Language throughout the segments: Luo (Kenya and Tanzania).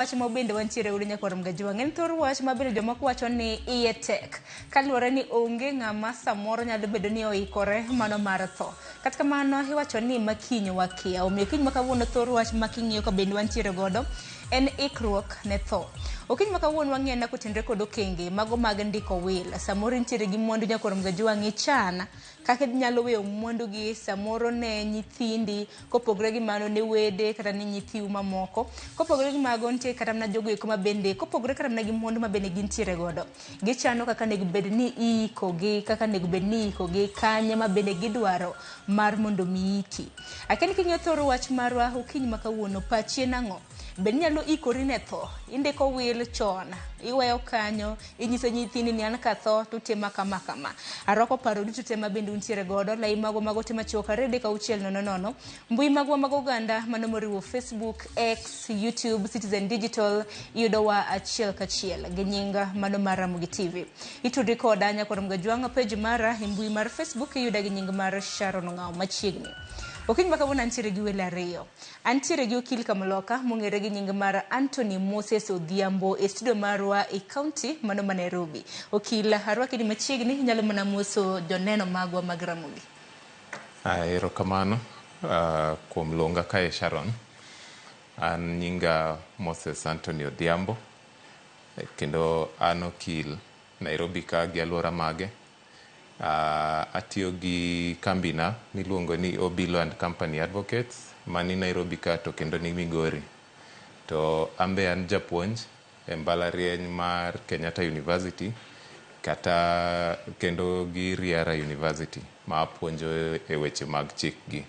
Wach mobende wantiere udo nyakorom Gajwang'. En thor wach mabende jomoko wacho ni iye tek kaluwore ni onge ng'ama samoro nyalo bedo ni oikore mano mar tho. Kata kamano iwacho ni makiny wakia. Omiyo kiny makawuono thor wach making'iyo ka bende wantiere godo en ikruok ne tho. Okiny makawuono wang'iyo na kotenre kod okenge mago mag ndiko wil. Samoro nitiere gi mwandu nyakorom Gajwang' ichana kaka nyalo weyo mwandu gi samoro ne nyithindi kopogre gi mano ne wede kata ne nyithiu mamoko. Kopogre gi mago nitie kata mna jogo eko mabende kopogre kata mna gi mwandu mabende gintiere godo. Gichano kaka nego bed ni iiko gi kaka nego bed ni iiko gi kanye mabende gidwaro mar mondo miiki. Akeni king'iyo thoro wach marwa okiny makawuono pachi nang'o? Ben nyalo ikori ne tho, indiko wil chon, iweyo kanyo, inyiso nyithini ni an ka tho tutema kama kama. Aroko paro duto tema bende untiere godo, lai mago tema choka rede ka uchiel nono. Mbui mago oganda mano moriwo Facebook, X, YouTube, Citizen Digital, yudo wa achiel kachiel gi nyinga mano mar Ramogi TV. Itudri koda nyakorom Gajwang' page mara mbui mar Facebook yuda gi nying mar Sharon Ng'ao machiegni. Okiny makawuono antiere gi welo ariyo. Antiere gi okil Kamloka mong'ere gi nying mar Anthony Moses Odhiambo e studio marwa e county mano ma Nairobi. Okil arwaki ni machiegni nyalo mana moso joneno magwa mag Ramogi. Erokamano kuom luonga kae Sharon. An nyinga Moses Anthony Odhiambo kendo an okil Nairobi ka gi alwora mage. Atiyo gi kambina miluongo ni Obilo and Company Advocates mani Nairobi ka to kendo ni Migori. To ambe an japuonj e mbalariany mar Kenyatta University kata kendo gi Riara University ma apuonjo e weche mag chik gi.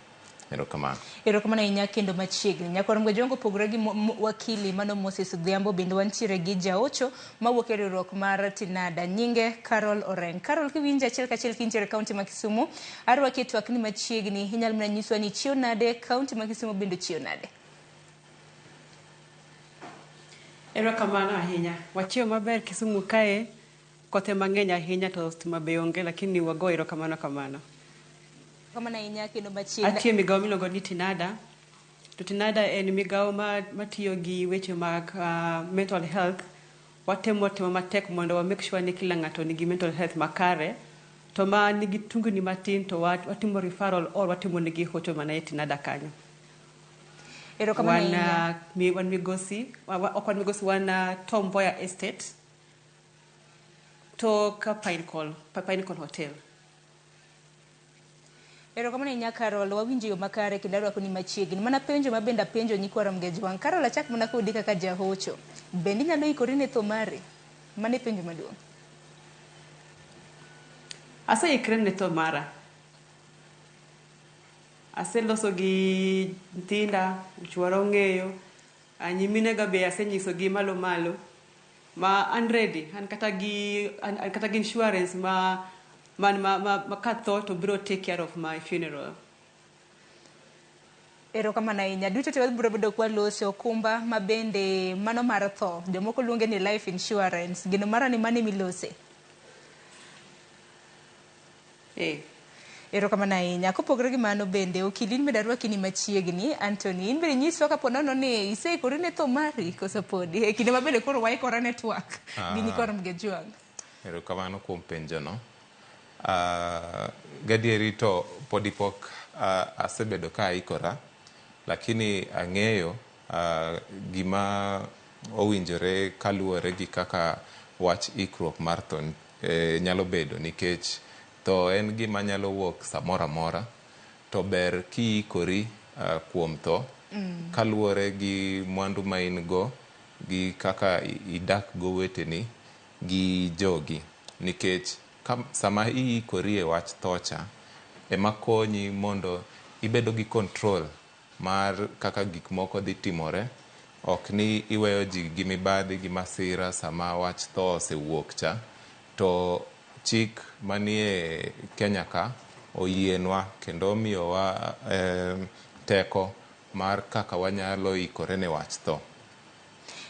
Erokamano. Erokamano ahinya kendo machiegni. Nyakorom Gajwang' opogore gi wakili mano Moses Odhiambo bende wantiere gi jaocho mawuok e riwruok mar Tinada nyinge Carol Oren. Carol kiwinjo achiel kachiel kintiere kaunti ma Kisumu, arwaki twak ni machiegni inyalo mana nyiswa ni chiew nade kaunti ma Kisumu bende chiew nade. Erokamano ahinya. Wachiew maber Kisumu kae kothe mang'eny ahinya to stima be onge lakini wago erokamano kamano. Kamana inya kendo machiegni. Atiyo migawo miluongo ni Tinada. To Tinada en migawo matiyo gi weche mag mental health. Watemo matek mondo wa make sure ni kila ng'ato nigi mental health makare. To ma nigi tungni matin to watimo referral or watimo nigi hocho mana e Tinada kanyo. Erokamano inya. Wan migosi wan Tom Mboya Estate. To ka Pinnacle Hotel. Erokamano inya Carol, wawinjo yo makare kendo arwako ni machiegni. Mana penjo mabenda penjo nyikwarom Gajwang'. Carol achak mana kodi kaka jahocho. Bendi nyalo ikori ne tho mari? Mane penjo maduong'. Aseikre ne tho mara. Aseloso gi nyithinda, chuora ong'eyo. Nyimine ga be asenyiso gi malo. Ma I'm ready. An kata gi insurance ma katho to bro take care of my funeral. Erokamano ahinya. Duto te wabiro bedo kwa loso okumba mabende mano mar tho. Jomoko luonge ni life insurance. Gino mara ni mane milose? Erokamano ahinya. Kopogre gi mano bende okilin bende arwaki ni machiegni Anthony. In bende nyiswa kapo nono ni iseikori ne tho mari koso podi. E kinde mabende koro waikora network gi nyakorom Gajwang'. Erokamano kuom penjono. Gadieri to podipok asebedo ka aikora lakini ang'eyo gima owinjore kaluwore gi kaka wach ikruok mar tho nyalo bedo nikech tho en gima nyalo wuok samoro amora to ber kiikori kuom tho kaluwore gi mwandu ma in go gi kaka idak go weteni gi jogi nikech sama iikori e wach thocha ema konyi mondo ibedo gi control mar kaka gik moko dhi timore ok ni iweyo ji gi mibadhi gi masira sama wach tho osewuok cha to chik manie Kenya ka oyienwa kendo miyowa teko mar kaka wanyalo ikore ne wach tho.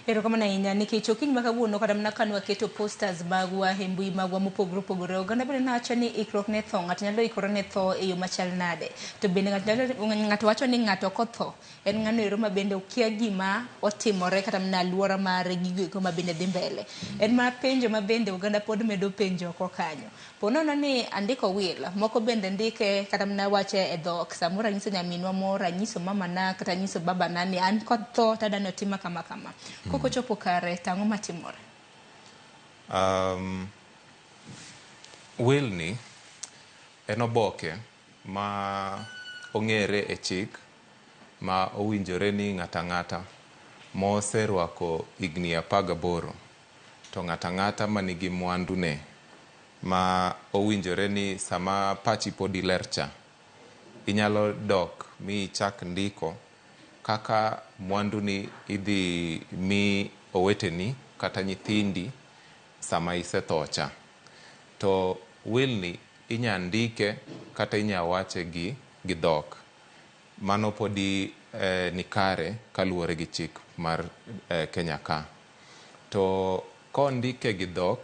Erokamano ahinya nikech okiny ma kawuono kata mana kane waketo posters magwa e mbui magwa mopogore opogore, oganda bende nawacho ni ikruok ne tho, ng'ato nyalo ikore ne tho e yo machal nade. To bende ng'ato wacho ni ng'ato kotho en ng'ano ero ma bende okia gima otimore kata mana alwora mare gigo ma bende dhi mbele. En ma penjo ma bende oganda pod medo penjo oko kanyo. Ponono ni andiko will, moko bende ndike kata mana wache e dhok, samoro anyiso nyaminwa moro, anyiso mamana kata anyiso babana ni an kotho tadani otima kama kama. Koko chopo kare tang'o matimore? Will ni en oboke ma ong'ere e chik ma owinjore ni ng'ata ng'ata moserwako higni 18 to ng'ata ng'ata manigi mwandu ne ma owinjore ni sama pachi podi ler cha inyalo dok mi chak ndiko kaka mwandu ni idhi mi oweteni kata nyithindi sama isetho cha. To will ni inya ndike kata inya wache gi dhok. Mano podi ni kare kaluwore gi chik mar Kenya ka. To kondike gi dhok,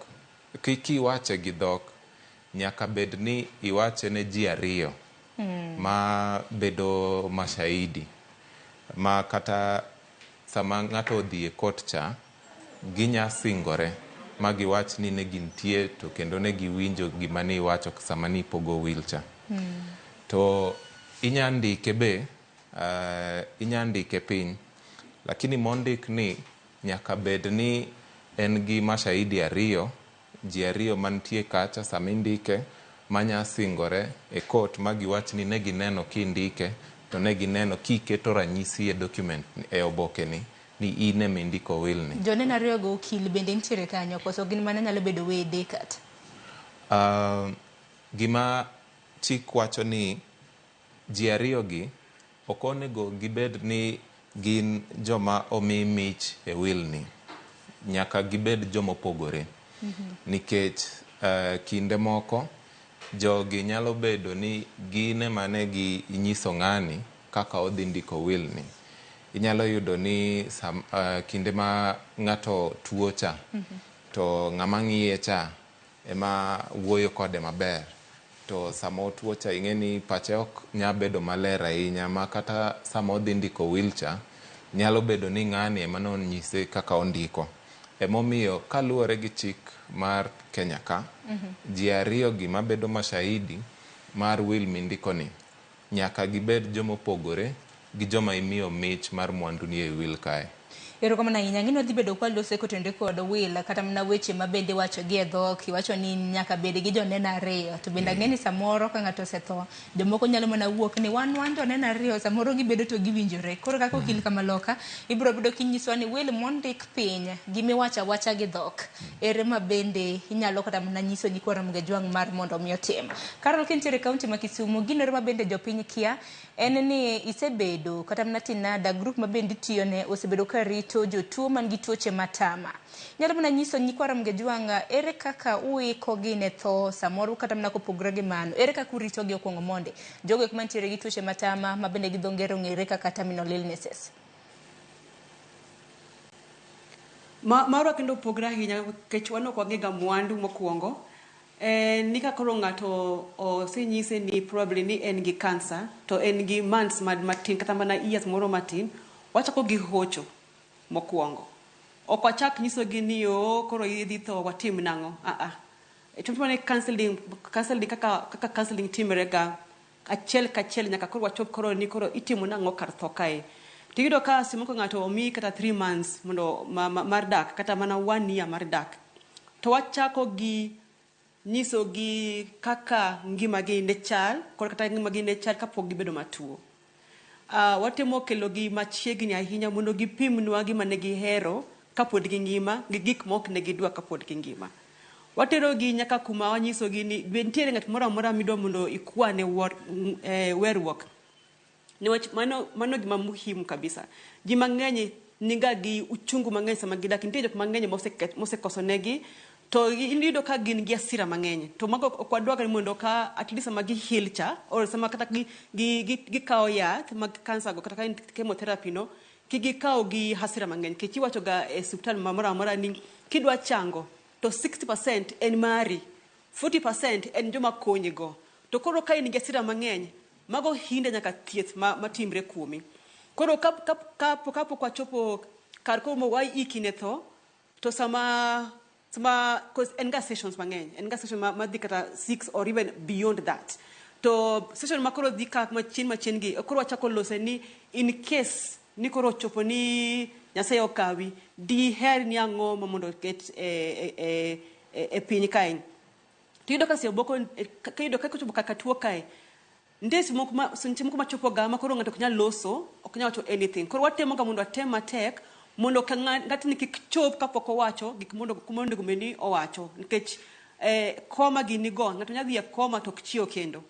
kiwache gi dhok, nyaka bed ni iwache ne ji ariyo ma bedo mashahidi. Ma kata sama ng'ato odhi e court cha, ginya singore ma giwach ni ne gintie to kendo ne giwinjo gima ni iwacho sama ni pogo will cha. To inya ndike be, inya ndike piny, lakini mondik ni nyaka bed ni en gi mashahidi ariyo, ji ariyo mantie kacha sama indike, manya singore e court ma giwach ni ne gineno kindike, to ne gineno kiketo ranyisi e document e oboke ni ine mindiko will ni. Joneno ariyo go okil bende nitiere kanyo, koso gin mana nyalo bedo wede kata? Gima chik wacho ni ji ariyo gi ok onego gibed ni gin joma omi mich e will ni. Nyaka gibed joma opogore. Nikech kinde moko jogi nyalo bedo ni gine mane gi nyiso ng'ani kaka odhi ndiko will ni. Inyalo yudo ni kinde ma ng'ato tuo cha, to ng'ama ng'iye cha ema wuoyo kode maber. To sama otuo cha ing'e ni pache ok nya bedo maler ahinya, ma kata sama odhi ndiko will cha nyalo bedo ni ng'ani ema nonyise kaka ondiko. Emomiyo kaluwore gi chik mar Kenya ka, ji ariyo gi mabedo mashahidi mar will mindiko ni nyaka gibed joma opogore gi joma imiyo mich mar mwandu ni e will kae. Erokamano ahinya. Ng'ino dhi bedo kwa lose kotende kod will kata mana weche ma bende wacho gi e dhok, iwacho ni nyaka bed gi joneno ariyo. To bende ang'e ni samoro ka ng'ato osetho, jomoko nyalo mana wuok ni wan joneno ariyo, samoro gibedo to giwinjore. Koro kaka okil Kamaloka, ibiro bedo kinyisowa ni will mondik piny gimiwacho awacha gi dhok, ere ma bende inyalo kata mana nyiso nyikwa Ramogi Ajwang' mar mondo mi otim. Karol kintiere kaunti ma Kisumu, gino ere ma bende jopiny kia en ni isebedo kata mana TINADA group ma bende tiyone osebedo ka rito jotuo man gi tuoche matama. Nyalo mana nyiso nyikwa Ramogi Ajwang' ere kaka uiko gi ne tho, samoro kata mana kopogore gi mano, ere kaka urito gi okuongo monde jogo ek mantiere gi tuoche matama ma bende gi dho ngere ong'ere kaka terminal illnesses? Maro kendo opogore ahinya nikech wan ok wang'ega mwandu mokwongo. Ni ka koro ng'ato osenyise ni probably ni en gi cancer, to en gi months matin kata mana years moro matin, wachako gi hocho mokwongo. Ok wachak nyiso gi ni koro idhi tho watim nang'o. Tumane counseling kaka counseling timre ga achiel kachiel nyaka koro wachop koro ni koro itimo nang'o kar tho kae. Tiyudo ka simoko ng'ato omi kata 3 months mondo mar dak kata mana 1 year mar dak. To wachako gi nyiso gi kaka ngima gi ne chal, kata ngima gi ne chal kapok gibedo matuo. Watemo kelo gi machiegni ahinya mondo gipimnwa gima ne gihero kapod gi ngima gi gik mok ne gidwa kapod gi ngima. Watero gi nyaka kuma wanyiso gi ni nitiere ng'at moro amora midwa mondo ikwane werruok. Niwach mano gima muhimu kabisa. Ji mang'eny niga gi uchungu mang'eny sama gidak. Nitie jok mang'eny mosekoso negi, to iyudo ka gin gi asira mang'eny. To mago ok wadwa mondo ka at least sama gi heal cha, or sama kata gi kao yath mag cancer go kata chemotherapy no, kigikao gi hasira mang'eny kichiwacho ga e hospital moro amora ni kidwa chango to 60% en mari 40% en joma konyigo to koro ka in gi hasira mang'eny mago hinde nyaka thieth matimre kuomi koro kapo kwa chopo kar komo wai ikine tho to sama cause en ga sessions mang'eny en ga session madhi kata 6 or even beyond that to session makoro dhi ka machin gi koro wachako lose ni in case ni koro chopo ni Nyasaye okawi di her ni ang'o mondo ket e piny kae tido ka sioboko kaido ka chopo kaka tuo kae ndesi moko machopo ga makoro ng'ato ok nyal loso ok nyal wacho anything koro watemo ga mondo atem matek mondo ka ng'atni kik chop kapok owacho gik mondo gumeni owacho nikech koma gini go ng'ato nyadhi e koma to kchio kendo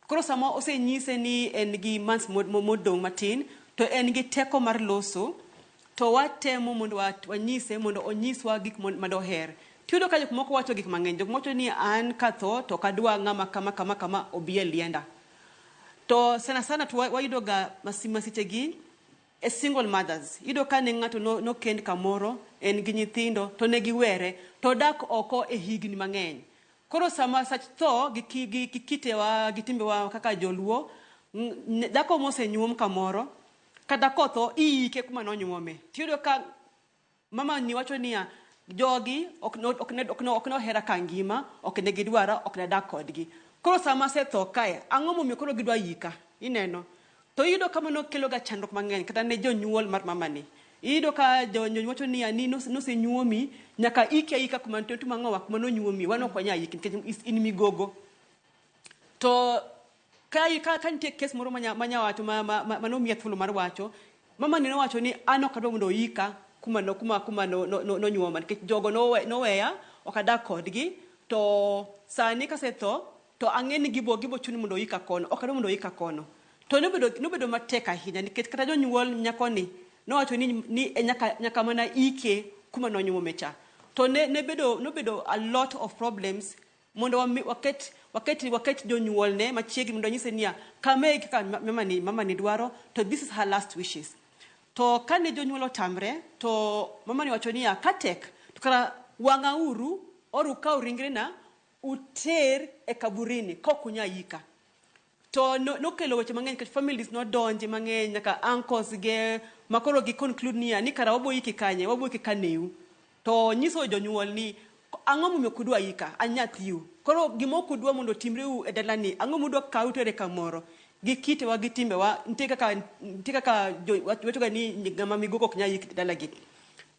koro sama osenyise ni en gi months modong matin to en gi teko mar loso to watemo mondo wanyise mondo onyiswa gik madoher tiudo ka jok moko wacho gik mang'eny jok moko ni an katho to kadwa ng'ama kama obie lienda to sana to wayudo ga masiche gi a single mothers ido ka ne ng'ato no kend kamoro en gi nyithindo to ne giwere to dak oko e higni mang'eny koro sama sach tho gi kitewa gi timbewa kaka joluo dako mosenyuom kamoro kata kotho iike kuma nonyuome tiudo ka mama ni wacho niya jogi ok no hera ka ngima ok ne gidwara ok ne dak kodgi koro sama se tho kae ang'o momiyo koro gidwa yika ineno to ido kama no kelo ga chandruok mang'eny kata ne jonyuol mar mama ni ido ka jonyuol wacho niya ni no se nyuomi nyaka ika kuma ntetu mang'owa kuma no nyuomi wano kwanya yiki nikech in migogo to kai ka nitie kes moro manya wacho mano miya thuolo mar wacho mama ni no wacho ni an ok adwa mondo yika kuma no nyuoma nikech jogo no weya ok adak kodgi to sani kasetho to ang'eni gibo chuni mondo yika kono ok adwa mondo yika kono to nobedo matek ahinya nikech kata jonyuol nyakoni no wacho ni nyaka mana ike kuma no nyuome cha to nobedo a lot of problems mondo waket jonyuol ne machiegi mondo nyise niya kame kaka mama ni dwaro to this is her last wishes to kane jonyuol otamre to mama ni wacho niya katek to kara wang'auru oruka ringrena uter e kaburini kokunya yika to no kelo weche mang'eny ka families no donje mang'eny nyaka uncles ge makoro gi conclude niya ni kara wabo yiki kanye wabo yiki kaneu to nyiso jonyuol ni ang'o momiyo kudwa yika anyathiu koro gimo kudwa mondo timreu e dalani ang'o mudwa kautere kamoro gi kitewa gi timbewa ntie kaka weto ga ni ngama migogo ok nya yiki dalagi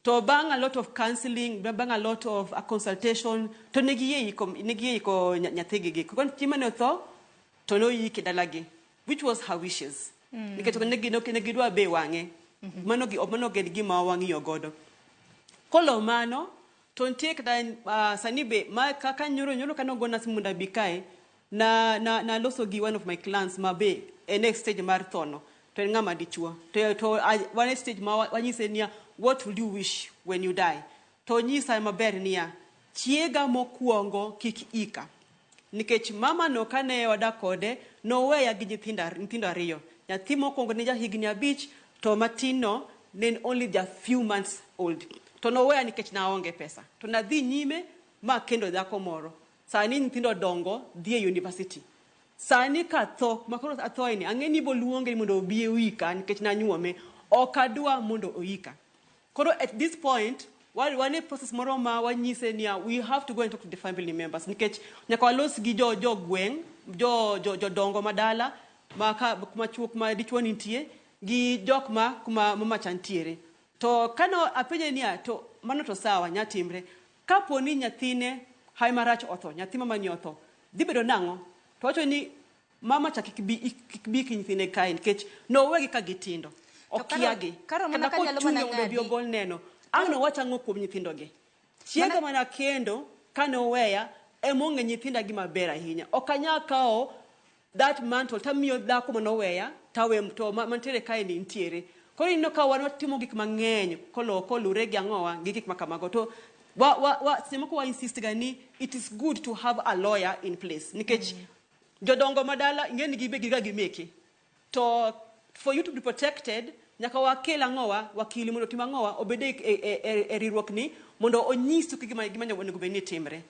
to bang a lot of counseling bang a lot of a consultation to negi yiko nyathigi gi kon chimane tho to no yiki dalagi which was her wishes nikech negi dwa be wang'e mano ged gima wang'iyo godo kolo mano to ntie kata sani be ma kaka nyoro kano gona simunda bikae na loso gi one of my clients ma be e next stage mar thono to en ng'ama dichuo to one stage ma wanyise niya what will you wish when you die to nyisa maber niya chiega mokuongo kik ika nikech mama no kane wadak kode no weya gi nyithindo ariyo nyathi mokuongo ne ja higni 5 to matino ne only the few months old to no weya nikech naonge pesa to nadhi nyime ma kendo dhako moro sani nyithindo dongo dhi e university sani ka tho makoro athoini ang'eni boluonge mondo obi wika nikech nanyuome ok adwa mondo oyika koro at this point one process moro ma wanyise niya we have to go and talk to the family members nikech nyaka walos gi jo gweng jo dongo madala kuma chuo kuma dichuo nitie gi jok ma kuma mama chantiere to kano apenje niya to mano to sawa nyatimre kapo ni nyathine hai marach otho nyathi mama ni otho dhi bedo nang'o to wacho ni mama cha kikbi kinyithine kae nikech no wegi ka gitindo okiagi kana ko chuno mondo bi ogol neno ang'no wacha ng'o kuom nyithindo gi chiega mana kendo kano weya emonge nyithinda gi maber ahinya okanya kao that mantle tamiyo dhako mano weya tawem to mantere kae ni ntiere koro ino ka wano timo gik mang'eny kolure gi ang'owa gi gik makamago to semoko wa insist gani it is good to have a lawyer in place nikech jodongo madala ngeni gibe giga gimeke to for you to be protected nyaka wakel ang'owa wakili mondo tim ang'owa obede e riwruok ni mondo onyisu gima onego bed ni timre.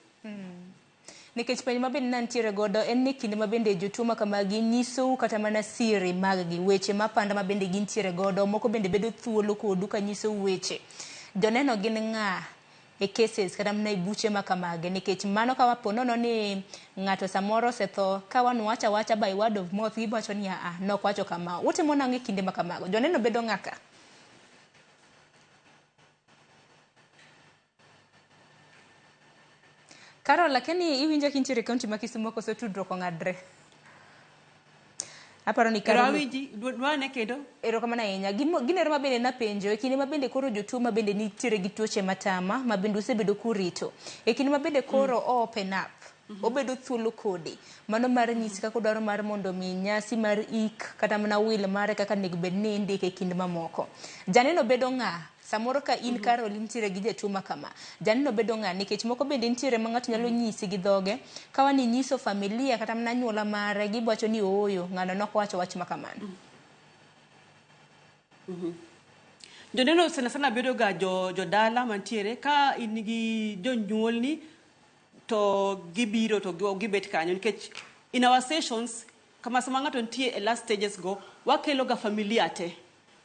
Nikech penj mabende nantiere godo en ni kinde mabende jotuo ma kamagi nyiso kata mana siri mag-gi, weche mapanda mabende gintiere godo, moko bende bedo thuolo kodu ka nyiso weche. Joneno gin ng'a e cases kata mana e buche ma kamage, nikech mano ka wapo nono ni ng'ato samoro osetho, ka wan wacha by word of mouth giwacho ni nok wacho kama. Utimo nang'o e kinde ma kamago? Joneno bedo ng'aka? Carol, lakini iwinjo kintiere kaunti ma Kisumu koso tudruok ong'adre. Aparo ni Carol. Rawiji dwane kendo. Erokamano ahinya. Ginero mabende napenjo e kinde mabende koro jotuo mabende nitiere gi tuoche matama mabende osebedo kurito. E kinde mabende koro open up. Obedo thuolo kodi. Mano mar nyisi kaka dwaro mar mondo mi nyasi mar ik kata mana will mare kaka nego bed ni indike e kinde mamoko. Janeno bedo ng'a? Samoro ka in Carol nitiere gi jatuo ma kama. Janeno bedo ng'a? Nikech moko bende nitiere ma ng'ato nyalo nyisi gi dhoge. Ka wani nyiso familia kata mana anyuola mare giwacho ni ooyo ng'ano nok wacho wach ma kamano. Joneno sana bedo ga jodala mantiere ka in gi jonyuolni to gibiro to gibet kanyo nikech in our sessions kama sama ng'ato nitie e last stages go wakelo ga familia te.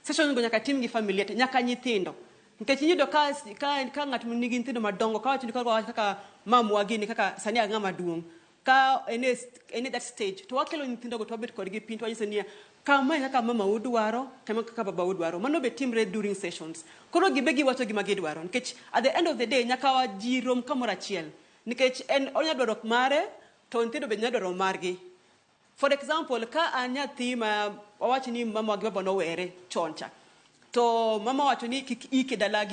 Session go nyaka tim gi familia te, nyaka nyithindo. Nikech iyudo ka ng'ato nigi nyithindo madongo ka wacho ni kaka mamwa gini kaka sani ng'ama duong'. Ka ene that stage to wakelo nyithindo go to wabet kodgi piny to wanyiso ni kama kaka mama udwaro kama kaka baba udwaro. Mano be timre during sessions. Koro gibe giwacho gima gidwaro. Nikech at the end of the day nyaka wajirom kamoro achiel. Nikech en onya dwaro mare to nyithindo be nya dwaro margi. For example, ka anyathi ma wawacho ni mama gi baba nowere choncha. To mama wacho ni kik ike dala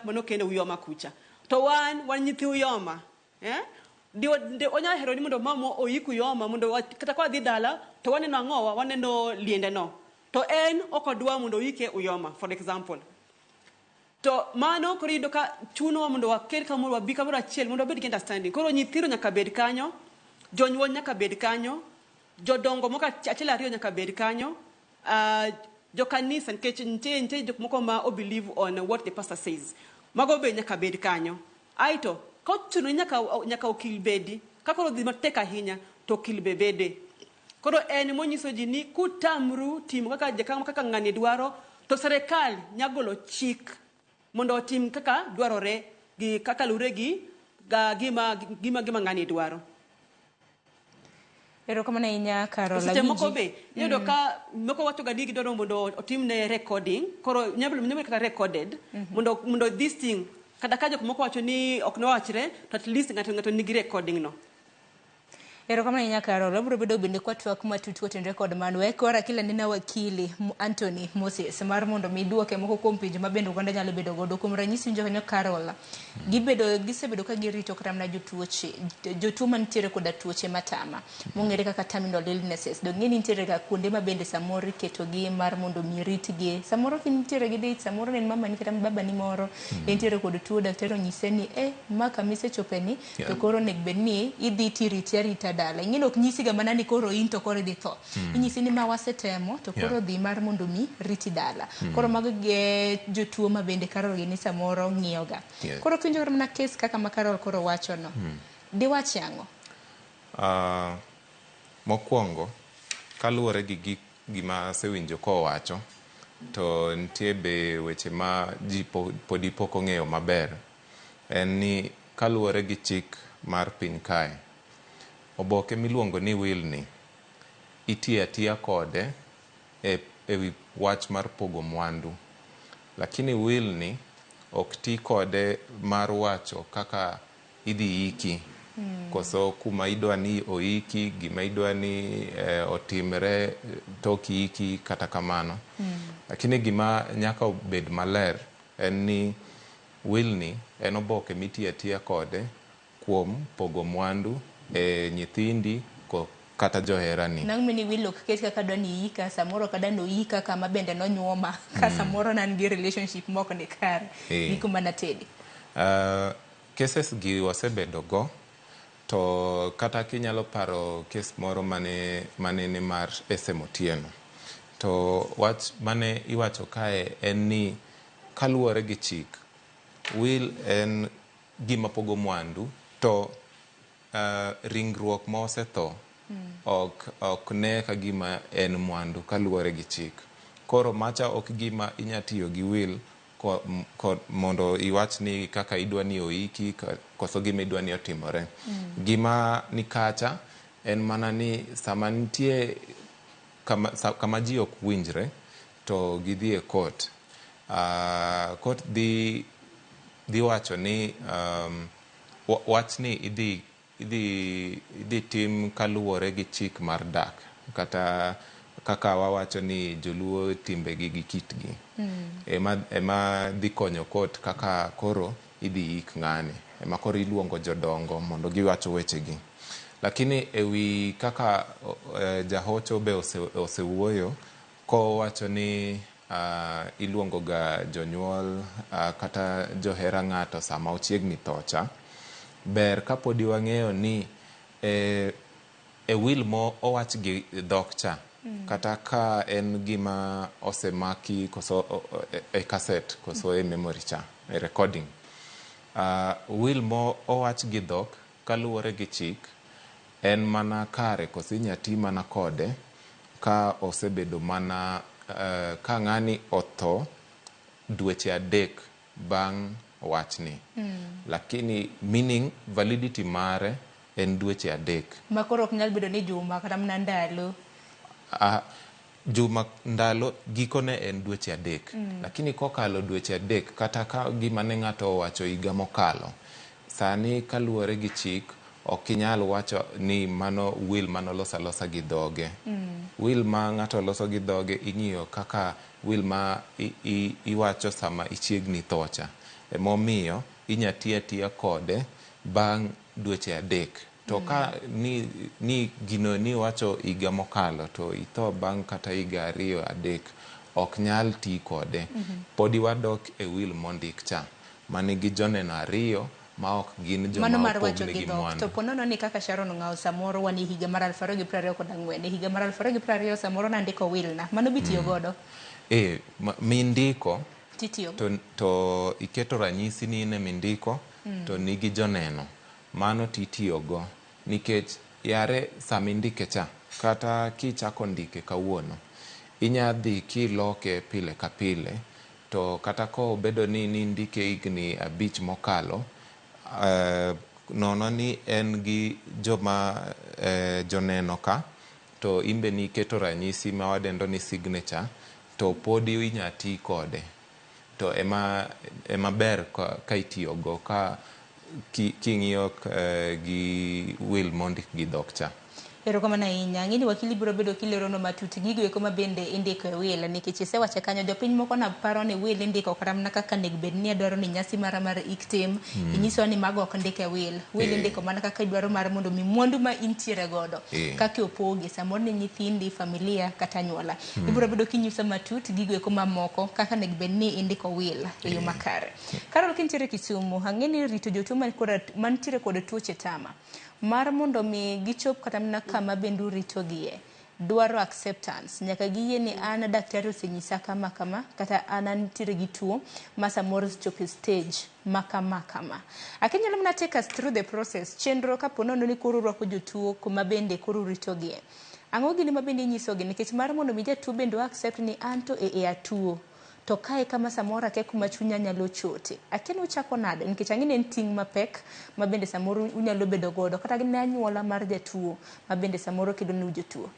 mano kendo uyoma kucha. To wan nyithi uyoma. De onya hero ni mondo mama oiku yoma mondo kata kwa dhi dala to waneno ang'owa waneno liende no. To en okodwa mondo oike uyoma, for example. To mano koro iyudo ka chuno mondo wakel kamoro wabi kamoro achiel mondo wabed gi understanding. Koro nyithindo nyaka bed kanyo, jonyuol nyaka bed kanyo, jodongo moko achiel ariyo nyaka bed kanyo, jo kanisa nikech nitie jok moko ma believe on what the pastor says. Mago be nyaka bed kanyo. Aito kochuno nyaka okil bedi, ka koro dhi matek ahinya to okil be bede. Koro en monyiso ji ni kutamru timo kaka ng'ani dwaro to serikal nyagolo chik mondo otim kaka dwarore gi kaka lure gi gima ng'ani dwaro. Erokamano ahinya Carol. Seche moko be iyudo ka moko wacho ga ni gidwaro mondo otimne recording, koro nyalo kaka recorded mondo this thing kada ka jok moko wacho ni ok nowachre to at least ng'ato nigi recording no. Erokamano ahinya Carol. Wabiro bedo bende kwa twak matut kotenre kod mano. Ekora kila nina wakili Anthony Moses mar mondo mi duoke moko kuom pinje mabende oganda nyalo bedo godo kuom ranyisi winjo kanyo Carol. Gisebedo ka girito kata mana jotuo mantiere koda tuoche matama mong'ere kaka terminal illnesses. Dong'e ni nitiere ga kuonde mabende samoro iketogi mar mondo mi ritgi. Samoro nitiere gi dit, samoro ne mama ni kata baba ni moro nitiere kod tuo, daktari onyise ni ma kamise chopeni to koro nek bed ni idhi tirita dala. Ing'ino ok nyisi ga mana ni koro in to koro idhi tho. Inyisi ni ma wasetemo to koro dhi mar mondo mi riti dala. Koro mago jotuo mabende Carol ni samoro ng'iyo ga. Koro kinjo mana case kaka ma Carol koro wacho no. Diwach yango? Mokwongo kaluwore gi gima sewinjo ko wacho to nitie be weche ma ji podi pok ong'eyo maber. En ni kaluwore gi chik mar piny kae, oboke miluongo ni will ni itiyo atiya kode ewi wach mar pogo mwandu, lakini will ni ok ti kode mar wacho kaka idhi iki koso kuma idwa ni oiki, gima idwa ni otimre toki iki kata kamano. Lakini gima nyaka obed maler en ni will ni en oboke mitiyo atiya kode kuom pogo mwandu nyithindi kata joherani. Nang' mini will ok ket kaka dwa ni ika, samoro kada no ika kama bende no nyuoma, ka samoro nan gi relationship moko ni kare, gi kuma natedi. Cases gi wasebedo go, to kata kinyalo paro case moro mane ni mar SM Otieno. to wach mane iwacho kae en ni kaluwore gi chik, will en gima pogo mwandu, to ringruok ma osetho ok ne ka gima en mwandu kaluwore gi chik. Koro macha ok gima inya tiyo gi will mondo iwach ni kaka idwa ni oiki koso gima idwa ni otimore. Gima ni kacha en mana ni sama nitie kama ji ok winjre to gidhi e court. Court dhi wacho ni wach ni idhi tim kaluwore gi chik mar dak, kata kaka wawacho ni joluo timbegi gi kitgi. Ema dhi konyo court kaka koro idhi ik ng'ani. Ema koro iluongo jodongo mondo giwacho wechegi. Lakini ewi kaka jahocho be osewuoyo kowacho ni iluongo ga jonyuol kata johera ng'ato sama ochiegni thocha. Ber kapodi wang'eyo ni e will mo owach gi dhok cha, kata ka en gima osemaki koso e cassette koso e memory cha, e recording. Will mo owach gi dhok kaluwore gi chik en mana kare koso inya ti mana kode ka osebedo mana ka ng'ani otho dweche 3 bang' wachni. Lakini meaning validity mare en dweche 3. Makoro ok nyal bedo ni juma kata mana ndalo. Juma ndalo gikone en dweche 3. Lakini kokalo dweche 3 kata ka gima ne ng'ato owacho higa mokalo, sani kaluwore gi chik ok inyal wacho ni mano will mano losa gi dhoge. Will ma ng'ato loso gi dhoge ing'iyo kaka will ma iwacho sama ichiegni thocha. Emomiyo inya tiya kode bang' dweche 3. To ka ni gino ni wacho higa mokalo to itho bang' kata higa 2 3 ok nyal ti kode. Podi wadok e will mondik cha manigi joneno 2 ma ok gin joma opogne gi mwandu. To ponono ni kaka Sharon Ng'ao samoro wani higa mar 2024 higa mar 2020 samoro nandiko will na mano bitiyo godo. Mindiko titiyo to iketo ranyisi ni ne mindiko to nigi joneno, mano titiyo go. Nikech yare samindike cha kata kichako ndike kawuono inya dhi kiloke pile ka pile, to kata ko bedo ni ndike higni 5 mokalo, nono ni en gi joma joneno ka, to imbe ni keto ranyisi ma wadendo ni signature, to podi inya ti kode. To ema ber ka itiyo go ka king'iyo gi will mondik gi dhok cha. Erokamano ahinya. Ng'eni wakili biro bedo kilerono matut gigo eko ma bende indiko e will, nikech isewacho kanyo jopiny moko na paro ni will indiko kata mana kaka nego bed ni adwaro ni nyasi mara mar iktim, inyiso ni mago ok ndike will. Will indiko mana kaka idwaro mar mondo mi mwandu ma intiere godo kaka opogi samoro ni nyithindi, familia kata anyuola. Ibiro bedo kinyiso matut gigo eko mamoko kaka nego bed ni indiko will e yo makare. Carol kintiere Kisumu, ang'eni rito jotuo mantiere kod tuoche tama mar mondo mi gichop kata mana kama bendu ritogie, dwaro acceptance. Nyaka giyie ni an daktari osenyisa kama kata an nitiere gi tuo ma samoro chopo stage makama. Akinyalo mana take us through the process chenro ka ponono ni koro rwako jotuo kuma bende koro ritogie. Ang'o gini ma bende inyisogi, nikech mar mondo mi jatuo bende accept ni anto atuo to kae kama samora ke kuma chunya nyalo chote. Akene uchako nade, nikech ang'ini en ting' mapek ma bende samoro unyalo bedo godo kata ne anyuola mar jatuo ma bende samoro kedo ni jotuo.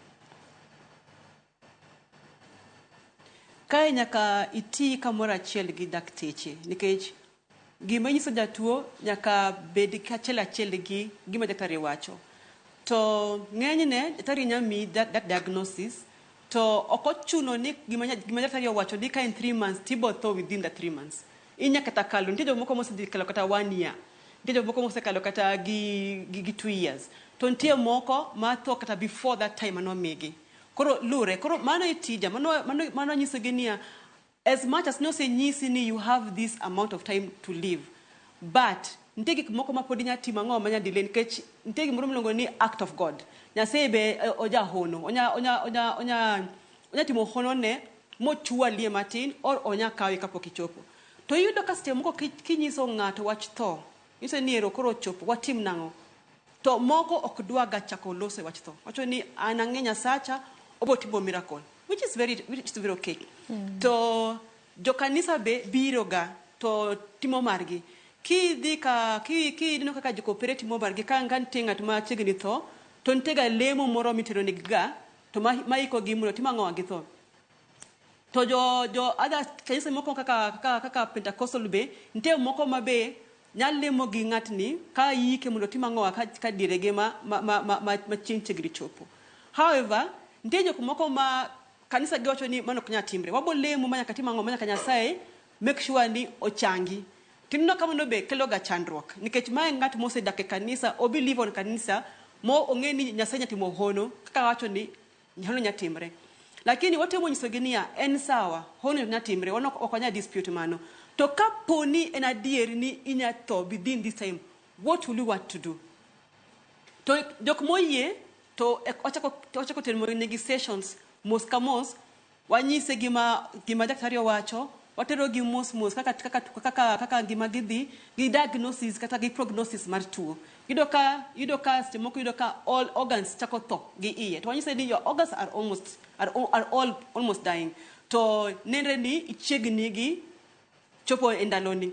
Kae nyaka iti kamoro achiel gi dakteche, nikech gima nyiso jatuo nyaka bed kachiel gi gima daktari wacho. To ng'enyne daktari nyami that diagnosis, to okochuno ni gima daktari wacho ni ka in 3 months tibo tho within the 3 months. Inya kata kalo, nitie jomoko mosekalo kata 1 year, nitie jomoko mosekalo kata gi 2 years, to nitie moko ma tho kata before that time anomigi. Koro mano itija, mano nyiso genia, as much as no say nyisi ni you have this amount of time to live, but nitie gik moko ma podi nya timo ang'o manya delay, nikech nitie gimoro miluongo ni act of God. Nyasaye be oja hono, onya onya timo hono ne mochua lie matin or onya kawe kapok ichopo. To yudo ka seche moko kinyiso ng'ato wach tho, nyiso ni ero koro chopo watim nang'o. To moko ok dwaga chako loso wach tho. Wacho ni an ang'enya sacha obo timo miracle, which is very okay. To jo kanisa be biro ga to timo margi. Ki dino kaka jo cooperative timo margi ka ngan tingat ma chegni tho, to ntega lemo moro mitero ni ga to maiko gi mulo timo ng'o gi tho. To jo other kanisa moko kaka Pentecostal be nte moko mabe nyalle mo gi ngatni ka yike mulo timo ng'o ka direge ma chegri chopo. However, nte jo moko ma kanisa giwacho ni mano kunya timbre wabo lemo manya katima ng'o manya kanyasaye make sure ni ochangi. Tinno kamano be kelo ga chandruok nikech mae ngat mose dak e kanisa o believe on kanisa mo ongeni nyasaye nyatimo hono kaka wacho ni hono nyatimre. Lakini wote mo nyiso ginia en sawa hono nyatimre wono okonya dispute mano. To kaponi en adier ni inya to within this time, what will you want to do? To jok moyie to ochako temo negotiations moskamos wanyise gima daktari wacho watero gi mos kaka gima gidhi gi diagnosis kata gi prognosis mar tuo. Yudo ka stemoko yudo ka all organs chako tho gi iye. To wanyise ni your organs are all almost dying. To nendre ni ichiegni gi chopo endaloni.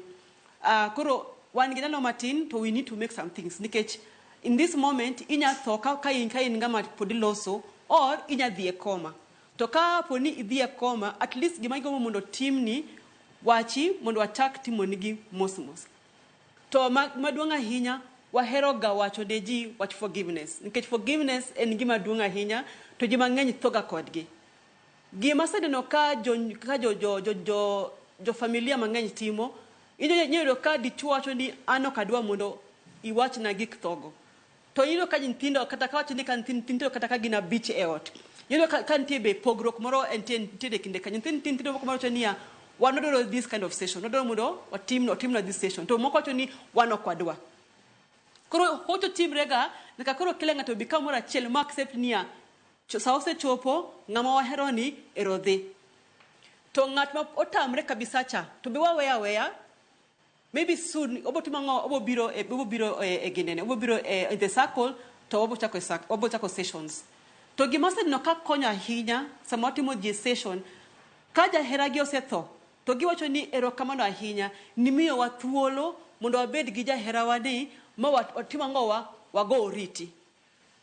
Koro wan gidalo matin to we need to make some things. Nikech in this moment inya tho ka in ngama podiloso or inya dhi e coma. To ka poni idhi e coma, at least gima igomo mondo timni wachi mondo attack timonigi mos. To maduong' ahinya wahero ga wacho de ji wach forgiveness. Nikech forgiveness en gima duong' ahinya to ji mang'eny thoga kodgi. Gima sedeno ka jo familia mang'eny timo, inyo ka dichuo wacho ni ano kadwa mondo iwach na gik thogo. To yino ka nyithindo kata ka wacho ni kan nyithindo kata ka gina beach e ot. Yino ka ntie be pogrok moro entiede kinde ka nyithindo moko maro chania one do this kind of session. No do mudo or team this session. To moko wacho ni one okwadwa. Koro hoto team rega nika koro kile ngato become mora chel ma accept nia sause chopo ngama wahero ni erodhi. To ngat ma otamre kabisa cha to be where maybe soon obo biro e ginene obo biro in the circle to obo chako sessions. To gimase no ka konya hinya samotimo di session kaja heragi osetho to giwacho ni erokamano ahinya ni miyo wa thuolo mondo wabed gi jaherawani ma watimo ng'owa wago oriti.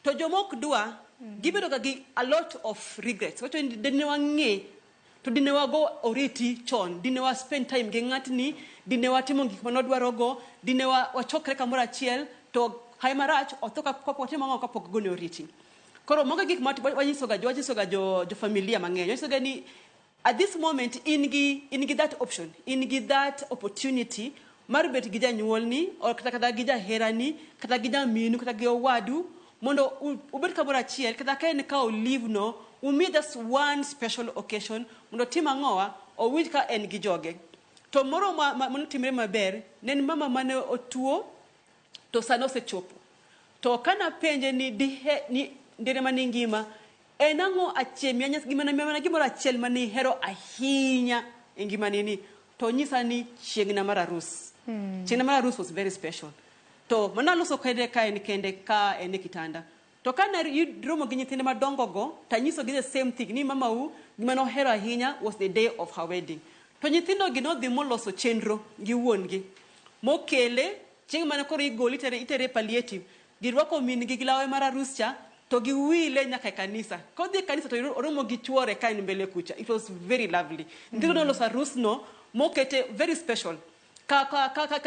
To jomok dwa gibedo gi a lot of regrets. Wacho ni dine wang'e to dine wago oriti chon, dine wa spend time gi ng'atni, dine watimo gik manodwaro go, dine wachokre kamoro achiel to haimarach othoka kopo watimo ng'o kapok gone oriti. Koro monga gik mati wanyisoga jo familia mang'eny. Wanyisoga ni at this moment in gi that option, in gi that opportunity mar bet gi janyuolni or kata gi jaherani kata gi jaminu kata gi owadu mondo ubet kamoro achiel kata ka en ka olive no umi just one special occasion mondo tima ng'owa o winj ka en gi joge. To moro mono timre maber nen mama mane otuo to sano sechopo. To kana penje ni ndere mani ngima enang'o achemia nyas gimoro achiel mani hero ahinya e ngima nini to nyisa ni chiegna mar arus. Chiegna mar arus was very special. To manaloso kende ka en kitanda. To kana romo gi nyithinde madongo go tanyiso gi the same thing ni mama u gima no hero ahinya was the day of her wedding. To nyithindo gi no dhi moloso chenro gi wuon gi mokele chieng' mane koro igoli itere palliative girwako min gi gilawe mar arus cha to gi wile nyaka e kanisa. Kodhi kanisa to oromo gi chuore ka in mbele kucha. It was very lovely. Ndiro no losa arus no mokete very special. Ka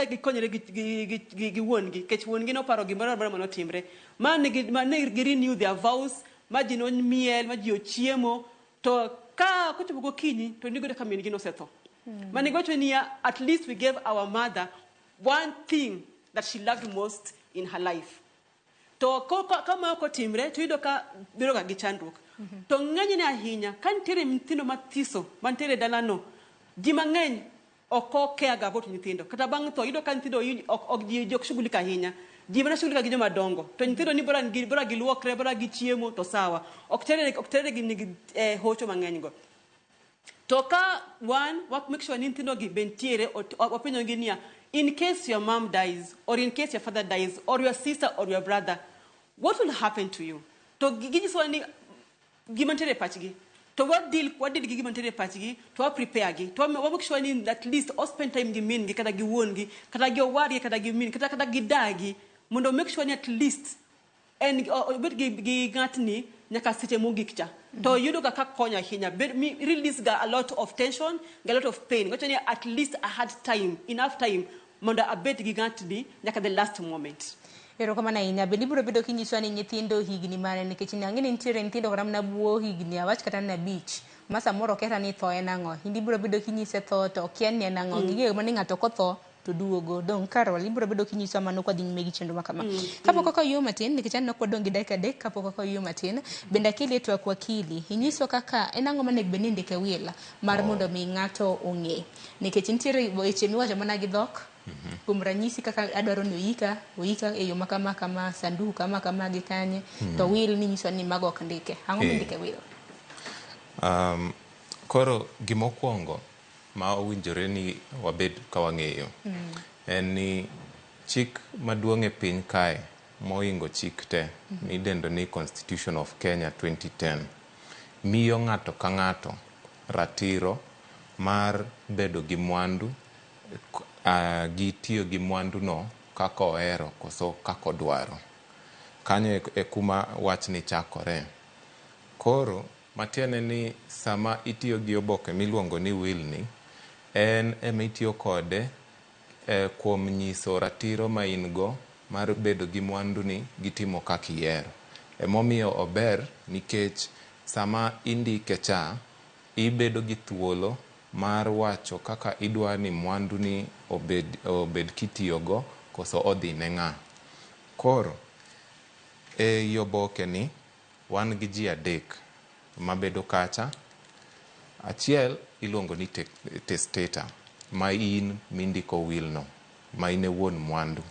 gikonyere gi wuon gi kech wuon gi no paro gimoro mano timre. Mane gi renew their vows, maji no miel, maji ochiemo to ka kochopo gokinyi to nigo ka min gi no setho. Mane gocho ni at least we gave our mother one thing that she loved most in her life. To kama ko timre to ido ka biro ga gi chandruok. To ng'eny ne ahinya kan tere mthindo mathiso man tere dalano ji mang'eny oko kea ga bot nyithindo kata bang' to ido kan nyithindo ok shughulika ahinya ji mana shughuli gi joma dongo to nyithindo ni bora giluokre bora gichiemo to sawa ok tere gi hocho mang'eny go to ka make sure ni nyithindo gi bentiere opinyo gi niya in case your mom dies or in case your father dies or your sister or your brother what will happen to you to ginyiso ni gimantere pachgi to what deal gi gimantere pachgi to prepare gi to make sure ni at least or spend time gi min gi kata gi won gi kata gi owari kata gi min kata gi dagi mondo make sure ni at least and bet gi ngatni nyaka seche mogik cha to yudo ka konya hinya release ga a lot of tension ga a lot of pain ngocho ni at least I had time enough time mondo abet gi ngatni nyaka the last moment. Ero kama na inya bende biro bedo kinyiso ni nyithindo higni mane nikech ng'eni nitiere nyithindo kata na buo higni awach kata na beach masa moro keta ni tho en ang'o hindi biro bedo kinyise tho to kien ni en ang'o gige mani ng'ato kotho to duogo dong Carol ibiro bedo kinyiso mano kwa dhi nyime gi chenro makama kapok oko yo matin nikech an nok wadong gi dakika adek kapok oko yo matin bende akili to kwa akili inyiso kaka en ang'o mane bende ndike wila mar mondo mi ng'ato ong'e nikech nitiere weche miwacho mana gi dhok kuom ranyisi kaka adwaro ni oyika e yo makama sanduku kama gi kanye to will ni nyiso ni mago ok ndike ang'o ndike will koro gimokwongo ma owinjore ni wabed ka wang'eyo en ni chik maduong' e piny kae moingo chik te midendo ni Constitution of Kenya 2010 miyo ng'ato ka ng'ato ratiro mar bedo gi mwandu gi tiyo gi mwandu no kako ohero koso kako dwaro kanyo e kuma wach ni chakore koro matiende ni sama itiyo gi oboke miluongo ni will ni en emitiyo kode kuom nyiso ratiro ma in go mar bedo gi mwandu ni gitimo kaka ihero emomiyo ober nikech sama indike cha ibedo gi thuolo mar wacho kaka idwa ni mwandu ni obed kitiyogo koso odhi ne ng'a koro e oboke ni wan gi ji adek mabedo kacha achiel iluongo ni testator ma in mindiko will no ma in e wuon mwandu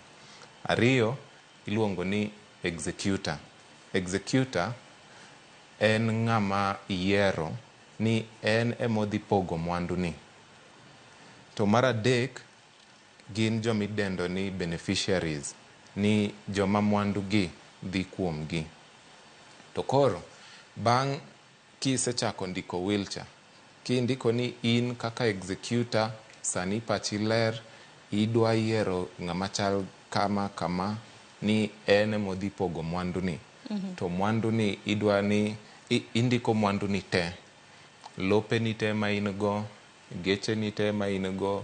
ariyo iluongo ni executor en ng'ama yiero ni en emodhi pogo mwandu ni to mar adek gin jomidendo ni beneficiaries ni joma mwandu gi dhi kuom gi to koro bang' kisechako ndiko will cha kindiko ni in kaka executor sani pachi ler idwa yiero ng'ama chal kama ni en emodhi pogo mwandu ni to mwandu ni idwa ni indiko mwandu ni te lope ni te ma in go geche ni te ma in go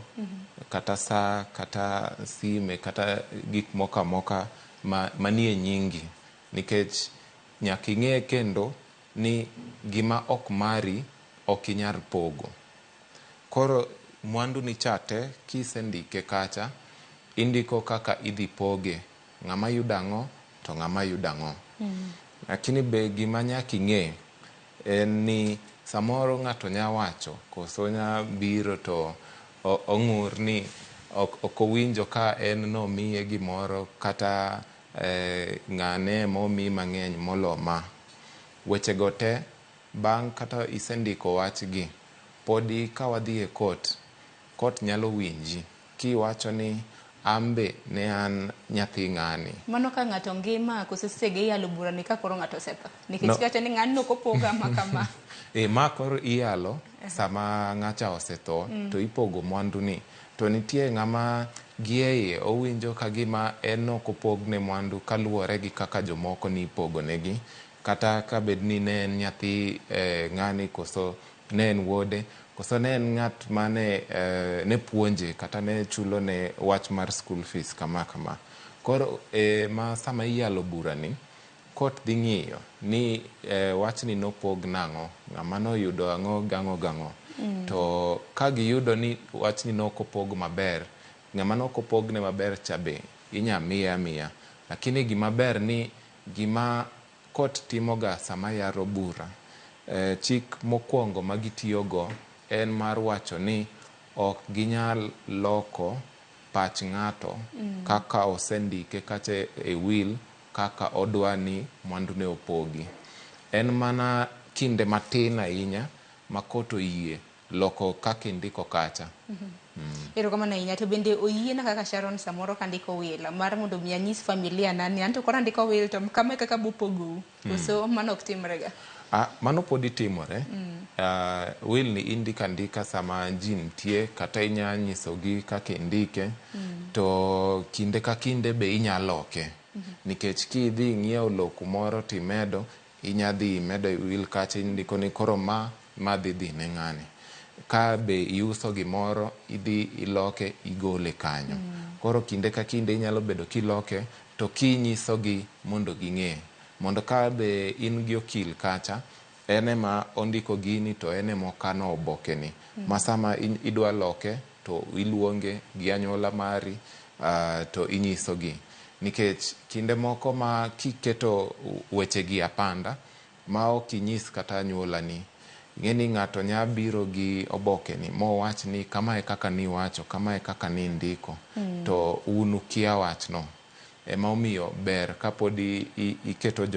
kata saa kata sime kata gik moka manie nyingi nikech nyaka ing'e kendo ni gima ok mari ok inyal pogo koro mwandu ni chate kisendike kacha indiko kaka idhi poge ng'ama yudang'o to ng'ama yudang'o lakini be gima nyaka ing'e en ni samoro ng'ato nya wacho koso nya biro to ong'ur ni ok owinjo ka en nomiye gimoro kata ng'ane momi mang'eny moloma weche go te bang' kata isendiko wachgi podi ka wadhi e court nyalo winji kiwacho ni ambe ne an nyathi ng'ani mano ka ng'ato ngima koso sege yalo bura ni ka koro ng'ato setho nikech kacho ni ng'ano kopoga makama ma koro iyalo sama ng'acha osetho to ipogo mwandu ni to nitie ng'ama gieye owinjo ka gima en ok opogne mwandu kaluwore gi kaka jomoko ni ipogo negi kata ka bed ni ne en nyathi ng'ani koso ne en wuode koso ne en ng'at mane ne puonje kata ne chulo ne wach mar school fees kama koro ma sama iyalo bura ni court dhi ng'iyo ni wach ni nopog nang'o ng'ama noyudo ang'o gang'o to ka giyudo ni wach ni nokopog maber ng'ama nokopogne maber cha be inya miya lakini gima ber ni gima court timoga sama yaro bura chik mokwongo magitiyogo en mar wacho ni ok ginyal loko pach ng'ato kaka osendike kata e will kaka odwani mwandu ne opogi. En mana kinde matin ahinya makoto yie loko kaka indiko kacha. Erokamano ahinya. To bende oyiena kaka Sharon samoro kandiko will mar mondo mi anyis familia nani anto koro andiko will to kama kaka bupogo. So mano ok timrega. Mano podi timore. Will ni indika sama ji nitie kata inya nyisogi kaka indike to kinde ka kinde be inya loke. Nikech kidhi ng'iewo lo kumoro timedo inya dhi medo will kacha indiko ni koro ma dhi ne ng'ani. Ka be iuso gimoro idhi iloke igole kanyo. Koro kinde ka kinde inyalo bedo kiloke to kinyisogi mondo ging'e. Mondo ka be in gi okil kacha ene ma ondiko gini to ene mokano oboke ni. Masama idwa loke to iluonge gi anyuola mari to inyisogi. Nikech kinde moko ma kiketo weche gi apanda ma ok inyis kata anyuola ni ng'eni ng'ato nya biro gi oboke ni mowach ni kama e kaka ni wacho, kama e kaka ni ndiko to unu kia wach no. Ema omiyo ber kapodi iketo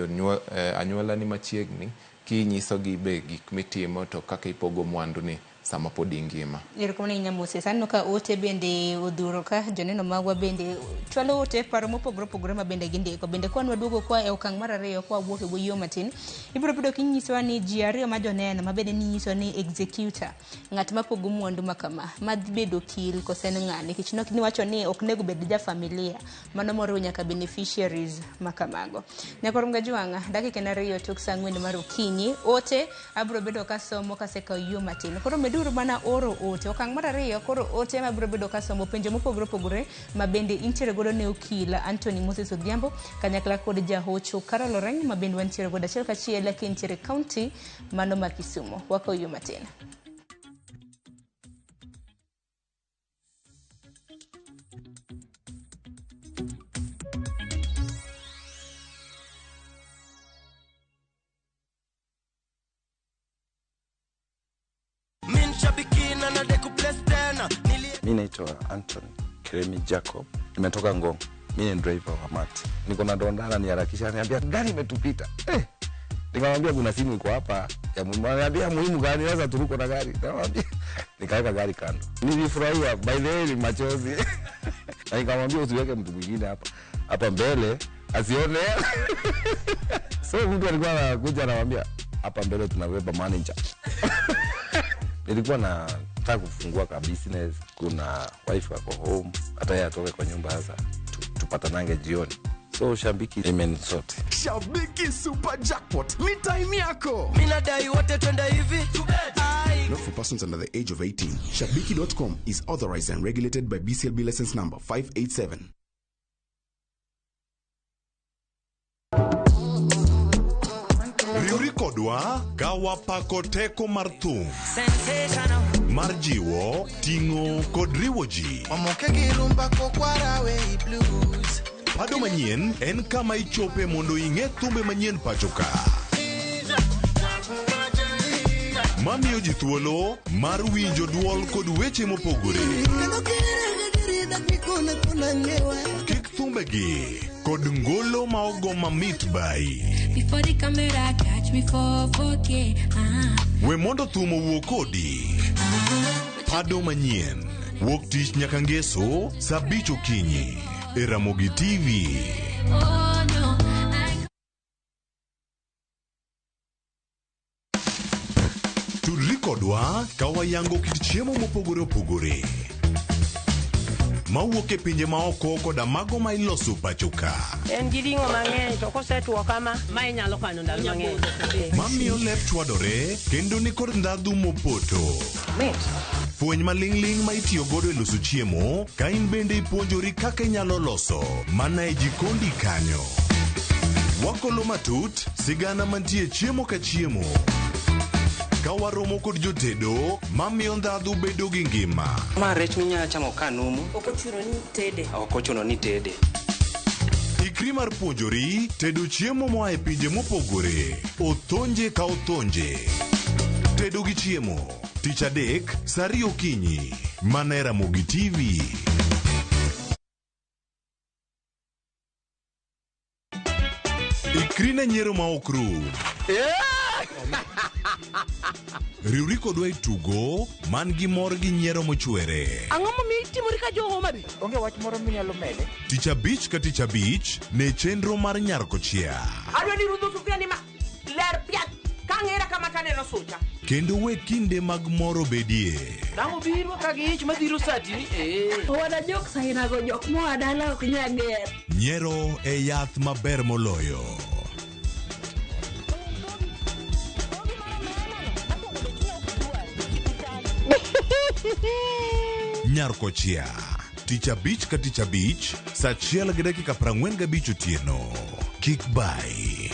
anyuola ni machiegni kinyisogi be gik mitimo to kaka ipogo mwandu ni sama podi ngima. Erokamano ahinya Moses. Aneno ka ote bende odhuro ka joneno magwa bende chwalo ote paro mopogore opogore ma bende gindiko. Bende kwanwa duogo kwa e okang' mar ariyo kwa wuok e wuoyo matin. Ibiro bedo kinyisowa ni ji ariyo ma joneno ma bende ninyiso ni executor ng'at ma pogo mwandu ma kama ma dhi bedo kil kosen ng'ani. Nikech nok niwacho ni ok nego bed ja familia mano moriwo nyaka beneficiaries ma kamago. Nyakoro Mgajwanga dakika na ariyo tok saa 4 mar okinyi. Ote abiro bedo ka somo kaseka yo matin. Koro meduru mana oro ote. Okang' mar ariyo koro ote ma biro bedo ka somo penjo mopogore opogore ma bende intiere godo ne okila Anthony Moses Odhiambo kanyakla kod jahocho Carol Oreng ma bende wantiere godo achiel kachiel lakini intiere county mano ma Kisumu. Wako yo matin. Mimi naitwa Anthony Keremi Jacob. Nimetoka Ngong. Mimi ni driver wa Mati. Niko na dondana niharakisha ananiambia gari imetupita. Nikamwambia kuna simu iko hapa. Ananiambia muhimu gani sasa turuko na gari. Nikamwambia nikaweka gari kando. Nilifurahia by the way machozi. Na nikamwambia usiweke mtu mwingine hapa mbele asione. So mtu alikuwa anakuja anamwambia hapa mbele tunaweka manager. Nilikuwa nataka kufungua ka business, kuna wife wako home, hata yeye atoke kwa nyumba sasa tupatanange jioni. So Shabiki imenisort. Shabiki Super Jackpot ni time yako. Mimi nadai wote twende hivi. Not for persons under the age of 18. Shabiki.com is authorized and regulated by BCLB license number 587. Riuri kodwa gawa pako teko marthum. Sensational. Marjiwo, tingo kod riwo ji. Omoke girumba kokwarawe blues. Pado manyien en kama ichope mondo ing'e thumbe manyien pachoka. Mamiyo ji thuolo mar winjo duol kod weche mopogore. Kik thumbe gi kod ngolo ma ogo mamit bai. Before the camera catch me for 4K. We mondo thumo wuok kodi. Pado manyien wuok tich nyaka ngeso saa 5 okinyi e Ramogi TV. Oh no. Tudri kodwa kawayango kit chiemo mopogore opogore. Mawuok e pinje maoko koda mago ma iloso pachoka. En giringo mang'eny to kosetuo kama ma inyalo kano ndalo mang'eny. Mamiyo lep chwadore kendo ni kod ndadhu mopoto. Fueny maling'ling ma itiyo godo e loso chiemo ka in bende ipuonjori kaka inyalo loso mana e jikondi kanyo. Wakolo matut sigana mantie chiemo ka chiemo. Kawaromo kod jotedo mamiyo ndadhu bedo gi ngima. Ma rech minya chamo kanumu. Okochuno ni tede. Ikri mar puonjori tedo chiemo moa e pinje mopogore. Othonje ka othonje. Tedo gi chiemo. Tich adek, saa 2 okinyi. Mana e Ramogi TV. Ikrine nyiero ma ok rum. Riwri kodwa e tugo man gi mor gi nyiero mochwere. Ang'o momiyo itimori ka jo Homa Bay? Onge wach moro minyalo mede. Tich abich ka tich abich ne chenro mar Nyarkochia. Adwa ni rudho sufria ni ma ler piat ka ng'era kama taneno sucha. Kendo we kinde mag moro bedie. Dang'o biro ka gi ich madhiro sati ni Wada jok sainago jok moa dala ok nyager. Nyiero e yath maber moloyo. Nyarkochia, tich abich ka tich abich, saa 1:45 otieno. Kik bai.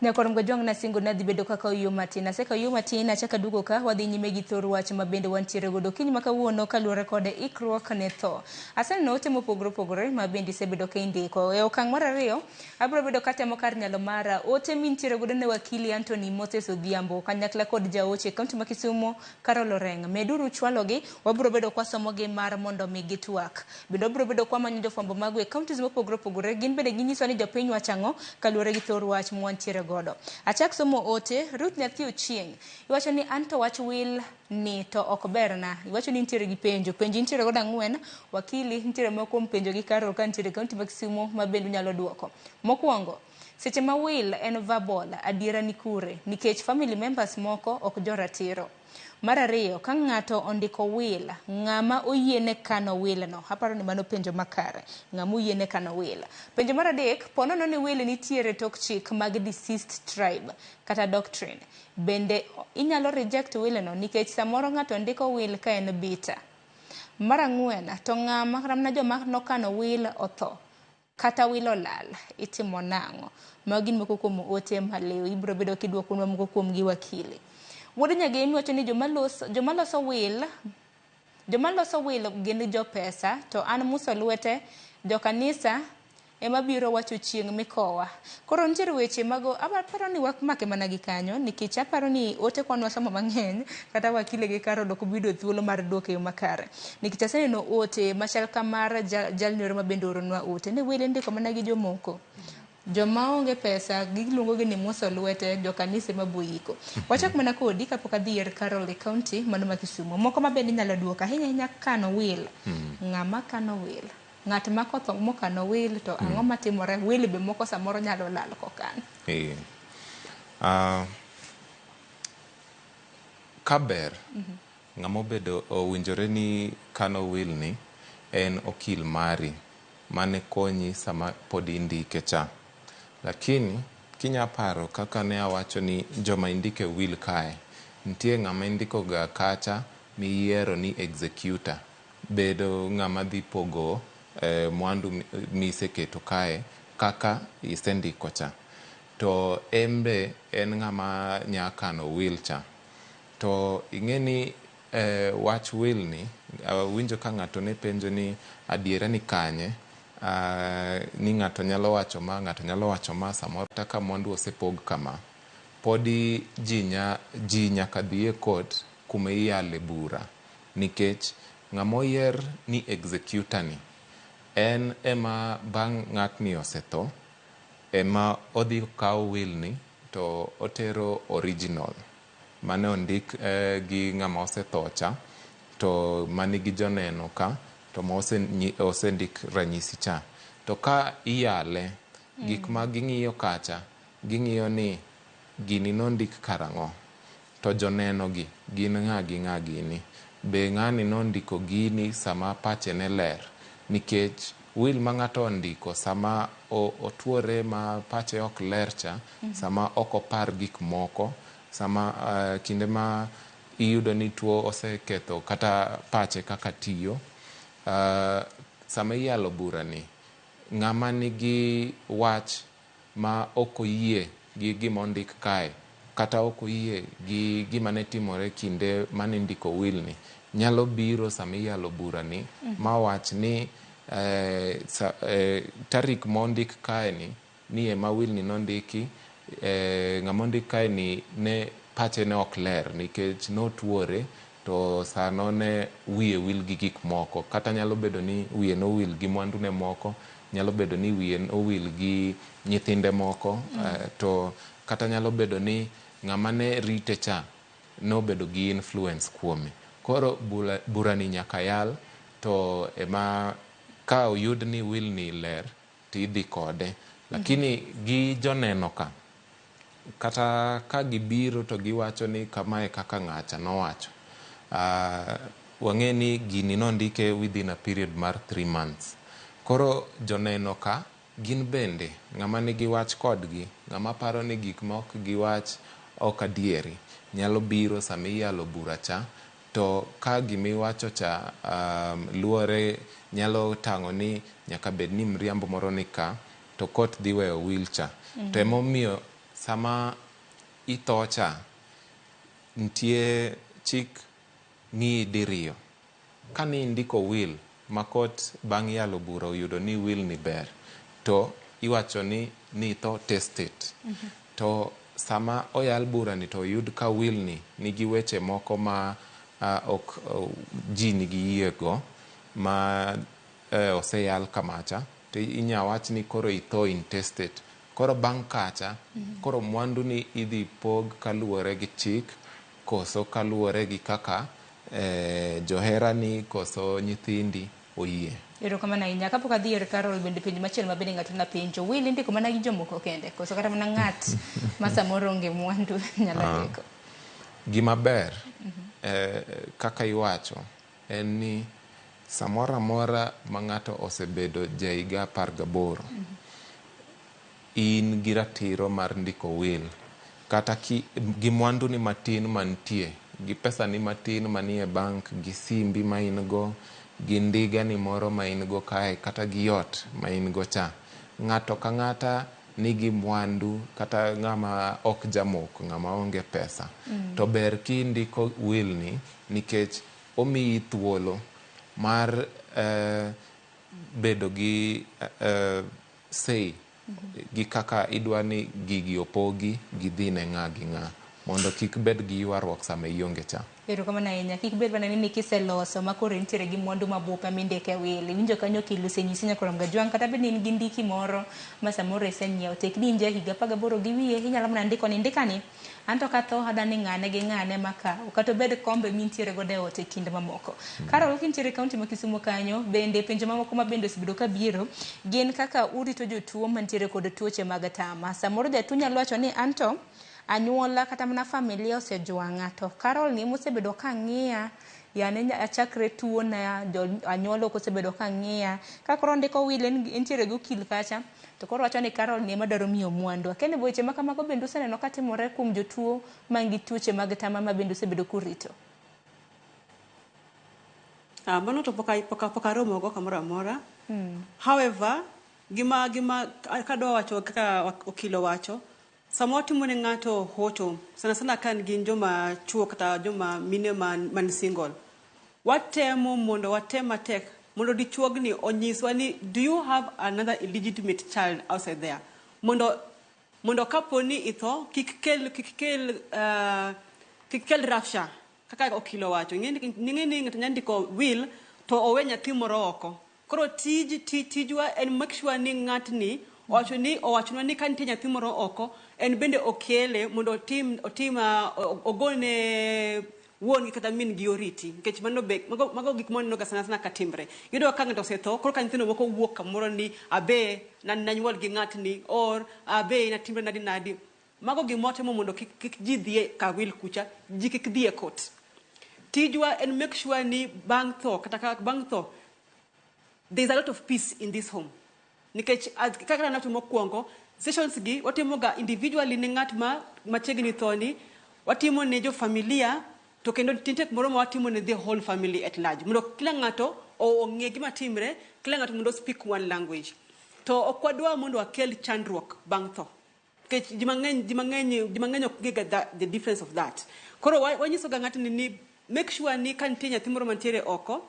Nyakor mgojwang na singo na dhibedo kaka oyo matin. Aseka oyo matin achaka dugo ka wadhi nyime gi thor wach mabende wantiere godo kiny makawuono kaluwore kode ikruok ne tho. Aseneno ote mopogore opogore mabende isebedo ka indiko. E okang' mar ariyo abiro bedo katemo kar nyalo mara ote mintiere godo ne wakili Anthony Moses Odhiambo kanyakla kod jaoche kaunti ma Kisumu Carol Oreng. Meduru chwalogi wabiro bedo kwa somogi mar mondo mi gitwak. Bende wabiro bedo kwa manyo jofwambo magwe kaunti mopogore opogore gin bende ginyiso ni jopiny wachang'o kaluwore gi thor wach mwantiere godo. Achak somo ote Ruth Nyathi Ochieng. Iwacho ni anto wach wil ni to ok berna. Iwacho ni nitiere gi penjo. Penjo nitiere godo 4. Wakili nitiere moko penjo gi Carol ka nitiere kaunti ma Kisumu mabende nyalo duoko. Mokwongo, seche ma wil en verbal adiera ni kure nikech family members moko ok joratiro. Mar ariyo, ka ng'ato ondiko will, ng'ama oyiene kano will no. Aparo ni mano penjo makare. Ng'ama oyiene kano will. Penjo mar adek, ponono ni will nitiere tok chik mag deceased tribe kata doctrine. Bende inyalo reject will no nikech samoro ng'ato ndiko will ka en bita. Mar ang'wen, to ng'ama ramna joma nokano will otho kata will olal itimo nang'o. Magin moko kuom ote maliw ibiro bedo kiduoko moko kuom gi wakili. Wuod Nyagemi wacho ni joma loso will gin jo pesa to an muso lwete jo kanisa ema biro wacho chieng' mikowa. Koro nitiere weche mago aparo ni wakmake mana gi kanyo nikech aparo ni ote kwanwa somo mang'eny kata wakile gi Carol ok bido thuolo mar duoko yo makare. Nikech aseneno ote machal kamar jalnyor mabende oronwa ote ne will ndiko mana gi jomoko. Joma onge pesa giluongo gi ni muso lwete jo kanisa mabuiko. Wachak mana kodi kapok adhi ir Carol e kaunti mano ma Kisumu. Moko mabende nyalo duoka ahinya kano will. Ng'ama kano will. Ng'at ma kotho mokano will to ang'o matimore will be moko samoro nyalo lal kokan. Kaber ng'ama obedo owinjore ni kano will ni en okil mari mane konyi sama pod indike cha. Lakini kinya paro kaka ne awacho ni joma indike will kae nitie ng'ama indiko ga kacha miyiero ni executor bedo ng'ama dhi pogo mwandu miseketo kae kaka isendiko cha. To embe en ng'ama nyakano will cha. To ing'eni wach will ni winjo ka ng'ato ne penjo ni adiera ni kanye ni ng'ato nyalo wacho ma samoro taka mwandu osepog kama podi ji nyaka dhi e court kuma iyale bura nikech ng'ama oyier ni executor ni en ema bang' ng'atni osetho ema odhi kawo will ni to otero original mane ondik gi ng'ama osetho cha to manigi joneno ka to ma osendik ranyisi cha. To ka iyale gik ma ging'iyo kacha ging'iyo ni gini nondik karang'o to joneno gi gin ng'a gini be ng'ani nondiko gini sama pache ne ler nikech will ma ng'ato ondiko sama otuore ma pache ok ler cha sama ok opar gik moko sama kinde ma iyudo ni tuo oseketho kata pache kaka tiyo sama iyalo bura ni ng'ama nigi wach ma ok oyie gi gima ondik kae kata ok oyie gi gima ne timore kinde mane ndiko will ni nyalo biro sama iyalo bura ni ma wach ni tarik mondik kae ni ema will ni nondiki ng'ama ondik kae ni ne pache ne ok ler nikech notuore to sano ne wiye wil gi gik moko, kata nyalo bedo ni wiye no wil gi mwandune moko, nyalo bedo ni wiye no wil gi nyithinde moko, to kata nyalo bedo ni ng'ama ne rite cha no bedo gi influence kuome. Koro burani nyaka yal, to ema ka oyud ni wil ni ler to idhi kode. Lakini gi joneno ka, kata ka gibiro to giwacho ni kamae kaka ng'acha nowacho, wang'e ni gini nondike within a period mar 3 months. Koro joneno ka gin bende ng'ama nigi wach kodgi, ng'ama paro ni gik ma ok giwach ok adieri, nyalo biro sama iyalo bura cha, to ka gimiwacho cha luore nyalo tang'o ni nyaka bed ni mriambo moro ni ka, to kot dhi weyo wil cha. To emomiyo sama itho cha, nitie chik ng'i diriyo. Ka ni indiko wil ma kot bang' yalo bura oyudo ni wil ni ber, to iwacho ni itho testate. To sama oyal bura ni to oyud ka wil ni nigi weche moko ma ok ji nigi yiego ma oseyal kamacha, to inyawach ni koro itho intestate. Koro bang' kacha, koro mwandu ni idhi pog kaluwore gi chik, koso kaluwore gi kaka johera ni koso nyithindi oyie. Ero kama na inya kapok adhi ir Carol bende penjo machielo mabende ng'ato na penjo, wil ndiko mana gi jomoko kende koso kata mana ng'at ma samoro onge mwandu nyalo ndiko? Gima ber kaka iwacho en ni samora mora ma ng'ato osebedo jaiga 18, in gi ratiro mar ndiko wil, kata gi mwandu ni matin mantie, gi pesa ni matin manie bank, gi simbi ma in go, gi ndiga ni moro ma in go kae, kata gi yot ma in go cha. Ng'ato ka ng'ata nigi mwandu, kata ng'ama ok jamoko, ng'ama onge pesa. To ber ki ndiko wil ni nikech omiyi thuolo mar bedo gi say gi kaka idwa ni gigi opogi gidhi ne ng'a gi ng'a, mondo kik bed gi ywaruok sama ionge cha. Ero kama na inya kik bed bana ni kiseloso makoro intiere gi mwandu mabupa mindike wil, winjo kanyo kiluse nyisi nyaka rom gajwang, kata bed ni gi ndiki moro ma samoro isenyiewo tek ni inje higa 18 gi wiye, inyalo mana ndiko ni ndikani anto katho adani ng'ane gi ng'ane maka kata bed kombe mintiere go de ote kinde mamoko. Carol, kintiere kaunti ma Kisumu kanyo, bende penjo mamoko ma bende osebedo ka biro gin kaka urito jotuo mantiere kod tuoche mag tama. Samoro jatuo nyalo wacho ni anto anyuola kata mana familia osejwang'a, to Carol ni mosebedo ka ng'iya, yani achakre tuo na anyuola osebedo ka ng'iya, ka koro ndiko wil entiere go kil kacha, to koro wacho ni Carol ni ema dwaro miyo mwandu. Kende weche ma kamago bende useneno ka timore kuom jotuo mangi tuoche mag tama ma bende osebedo kurito? Mano to poka romo go kamoro amora. However, gima kadwa wacho kaka okilo wacho, samo timo ne ng'ato hocho, sana kan gin joma chuo kata joma mine man single. Watemo mondo watema tek mondo dichuogni onyiswa ni, do you have another illegitimate child outside there? Mondo kaponi itho kikkel rafsha kaka okilo wacho. Ng'eni ng'ato nyandiko will to owe nyathi moro oko. Koro tijwa en make sure ni ng'atni owachonwa ni ka nitie nyathi moro oko, en bende okele mondo otim ogone wuon gi kata min gi oriti, nikech mago gik moneno ga sana ka timbre. Yudo ka ng'ato osetho, koro ka nyithindo moko wuok kamoro ni abe nanyuol gi ng'atni, or abe na timbre nadi. Mago gimotemo mondo kik ji dhie ka wil kucha, ji kik dhie kot. Tijwa en make sure ni bang' tho, there's a lot of peace in this home. Nikech kaka nato mokwongo, sessions gi watimo ga individually ne ng'at ma machiegni thoni, watimo ne jo familia, to kendo tintek moro ma watimo ne the whole family at large. Mondo kila ng'ato ong'e gima timre, kila ng'ato mondo speak one language. To okwadwa mondo akel chandruok bang' tho. Nikech ji mang'eny ok ng'e the difference of that. Koro wanyiso ga ng'ato ni make sure ni ka nitie nyathi moro mantiere oko,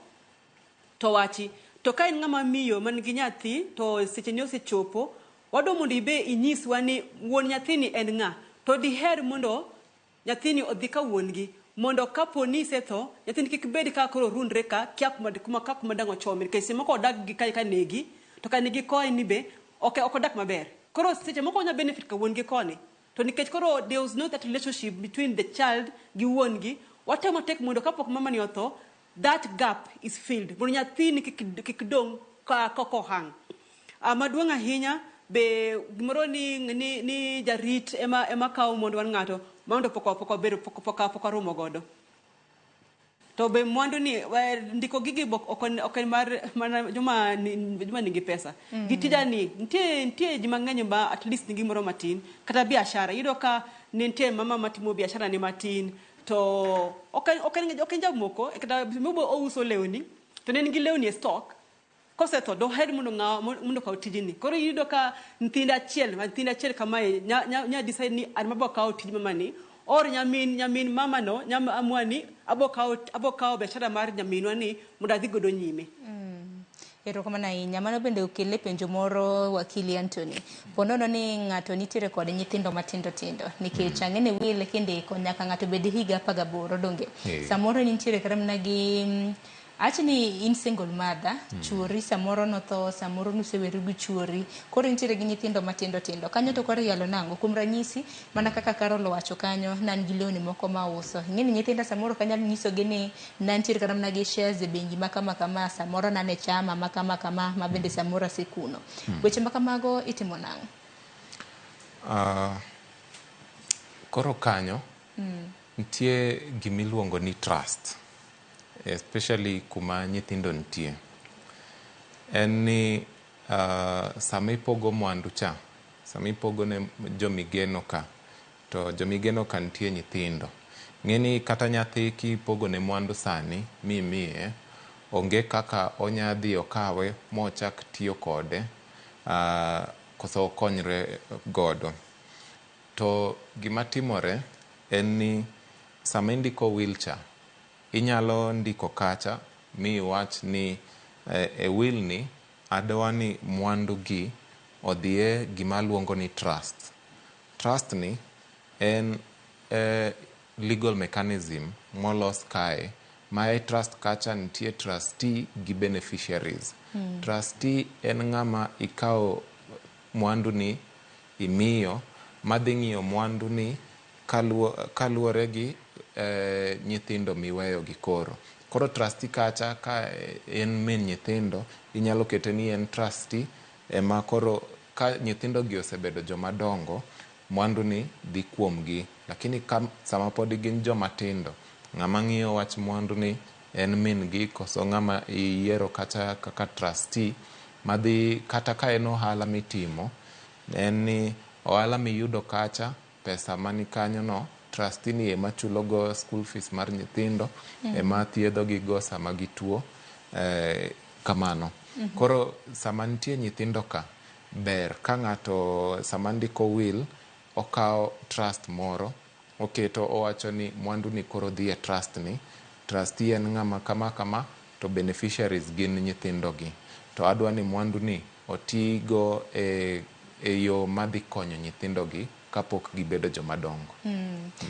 to wachi. To ka in ng'ama miyo man gi nyathi, to seche ni osechopo, wado mondo ibe inyiswa ni wuon nyathini en ng'a. To diher mondo nyathini odhi ka wuongi mondo kapo ni setho nyathini kik bed ka koro rundre ka kia kuma dango chomi nikech seche moko odak gi ka negi to ka negi koe ni be ok odak maber koro seche moko onya benefit ka wuongi koni to nikech koro there was no that relationship between the child gi wuongi watemo tek mondo kapok mama ni otho that gap is filled mondo nyathini kik dong ka koko hang maduong' ahinya be gimoro ni jarit ema kawo mondo wan ng'ato mondo poko rumo godo to be mwandu ni ndiko gigi ok mar joma nigi pesa gitija ni nitie ji mang'eny ba at least nigi moro matin kata biashara yudo ka nitie mama matimo biashara ni matin to ok jamoko kata mobo ouso lewni to ne nigi lewni e stock kosetho do head mundo ka tijini koro yudo ka nyithindo achiel kamae nya decide ni an mabo kawo tij mama ni or nyamin mama no amwani abo kawo biashara mar nyaminwa ni mondo adhi godo nyime. Erokamano ahinya. Mano bende okele penjo moro wakili Anthony. Ponono ni ng'ato nitiere kod nyithindo matindo nikech ang'ene wile kindiko nyaka ng'ato bed higa 18 donge. Samoro nitiere kata mana gi achni in single mother, chuori samoro notho, samoro nuseweri gi chuori, koro nitiere gi nyithindo matindo. Kanyo to koro yalo nango kuom ranyisi mana kaka Carol wacho kanyo nan gi lewni moko ma uso. Ng'eni nyithinda samoro kanyalo nyisogi ni nantiere kata mana gi shares e bengi makama samoro nane chama makama ma bende samoro asekuno. Weche makamago itimo nango. Koro kanyo nitie gimiluongo ni trust. Especially kuma nyithindo nitie en ni sama ipogo mwandu cha sama ipogo ne jomigeno ka to jomigeno ka nitie nyithindo ng'eni kata nyathi kipogo ne mwandu sani mimiye onge kaka onyadhi okawe mochak tiyo kode koso konyre godo to gima timore en ni sama indiko wheelchair inyalo ndiko kacha mi wach ni e will ni adwa ni mwandu gi odhie gima luongo ni trust ni en legal mechanism molos kae ma e trust kacha nitie trustee gi beneficiaries. Trustee en ng'ama ikawo mwandu ni imiyo madhi ng'iyo mwandu ni kaluwore gi nyithindo miweyo gi koro trustee kacha ka en min nyithindo inyalo kete ni en trustee ema koro ka nyithindo gi osebedo jomadongo mwandu ni dhi kuomgi lakini sama pod gin jomatindo ng'ama ng'iyo wach mwandu ni en min gi koso ng'ama iyiero kacha kaka trustee madhi kata ka en ohala mitimo en ni ohala miyudo kacha pesa mani kanyo no trustee ni ema chulo go school fees mar nyithindo ema thiedho gi go sama gituo kamano. Koro sama nitie nyithindo ka ber ka ng'ato sama ndiko will okawo trust moro oketo owacho ni mwandu ni koro dhi e trust ni trustee en ng'ama kama to beneficiaries gin nyithindo gi to adwa ni mwandu ni otigo e yo madhi konyo nyithindo gi kapok gibedo jomadongo.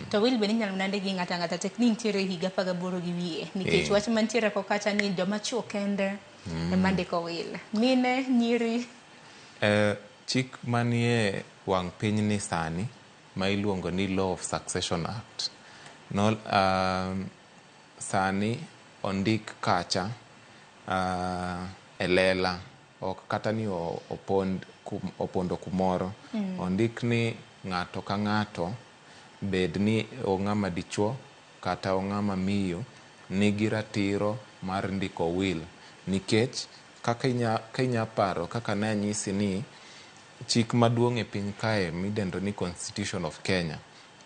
To will be ninyalo nande gi ng'ata tek ni nitiere higa 18 gi wiye nikech wach mantiere ko kacha ni joma chuo kende ema ndiko will. Mine nyiri chik manie wang piny ni sani ma iluongo ni Law of Succession Act sani ondik kacha elela ok kata ni opondo kumoro ondik ni ng'ato ka ng'ato bed ni ong'ama dichuo kata ong'ama miyo nigi ratiro mar ndiko will nikech kaka inya paro kaka ne nyisi ni chik maduong' e piny kae midendo ni Constitution of Kenya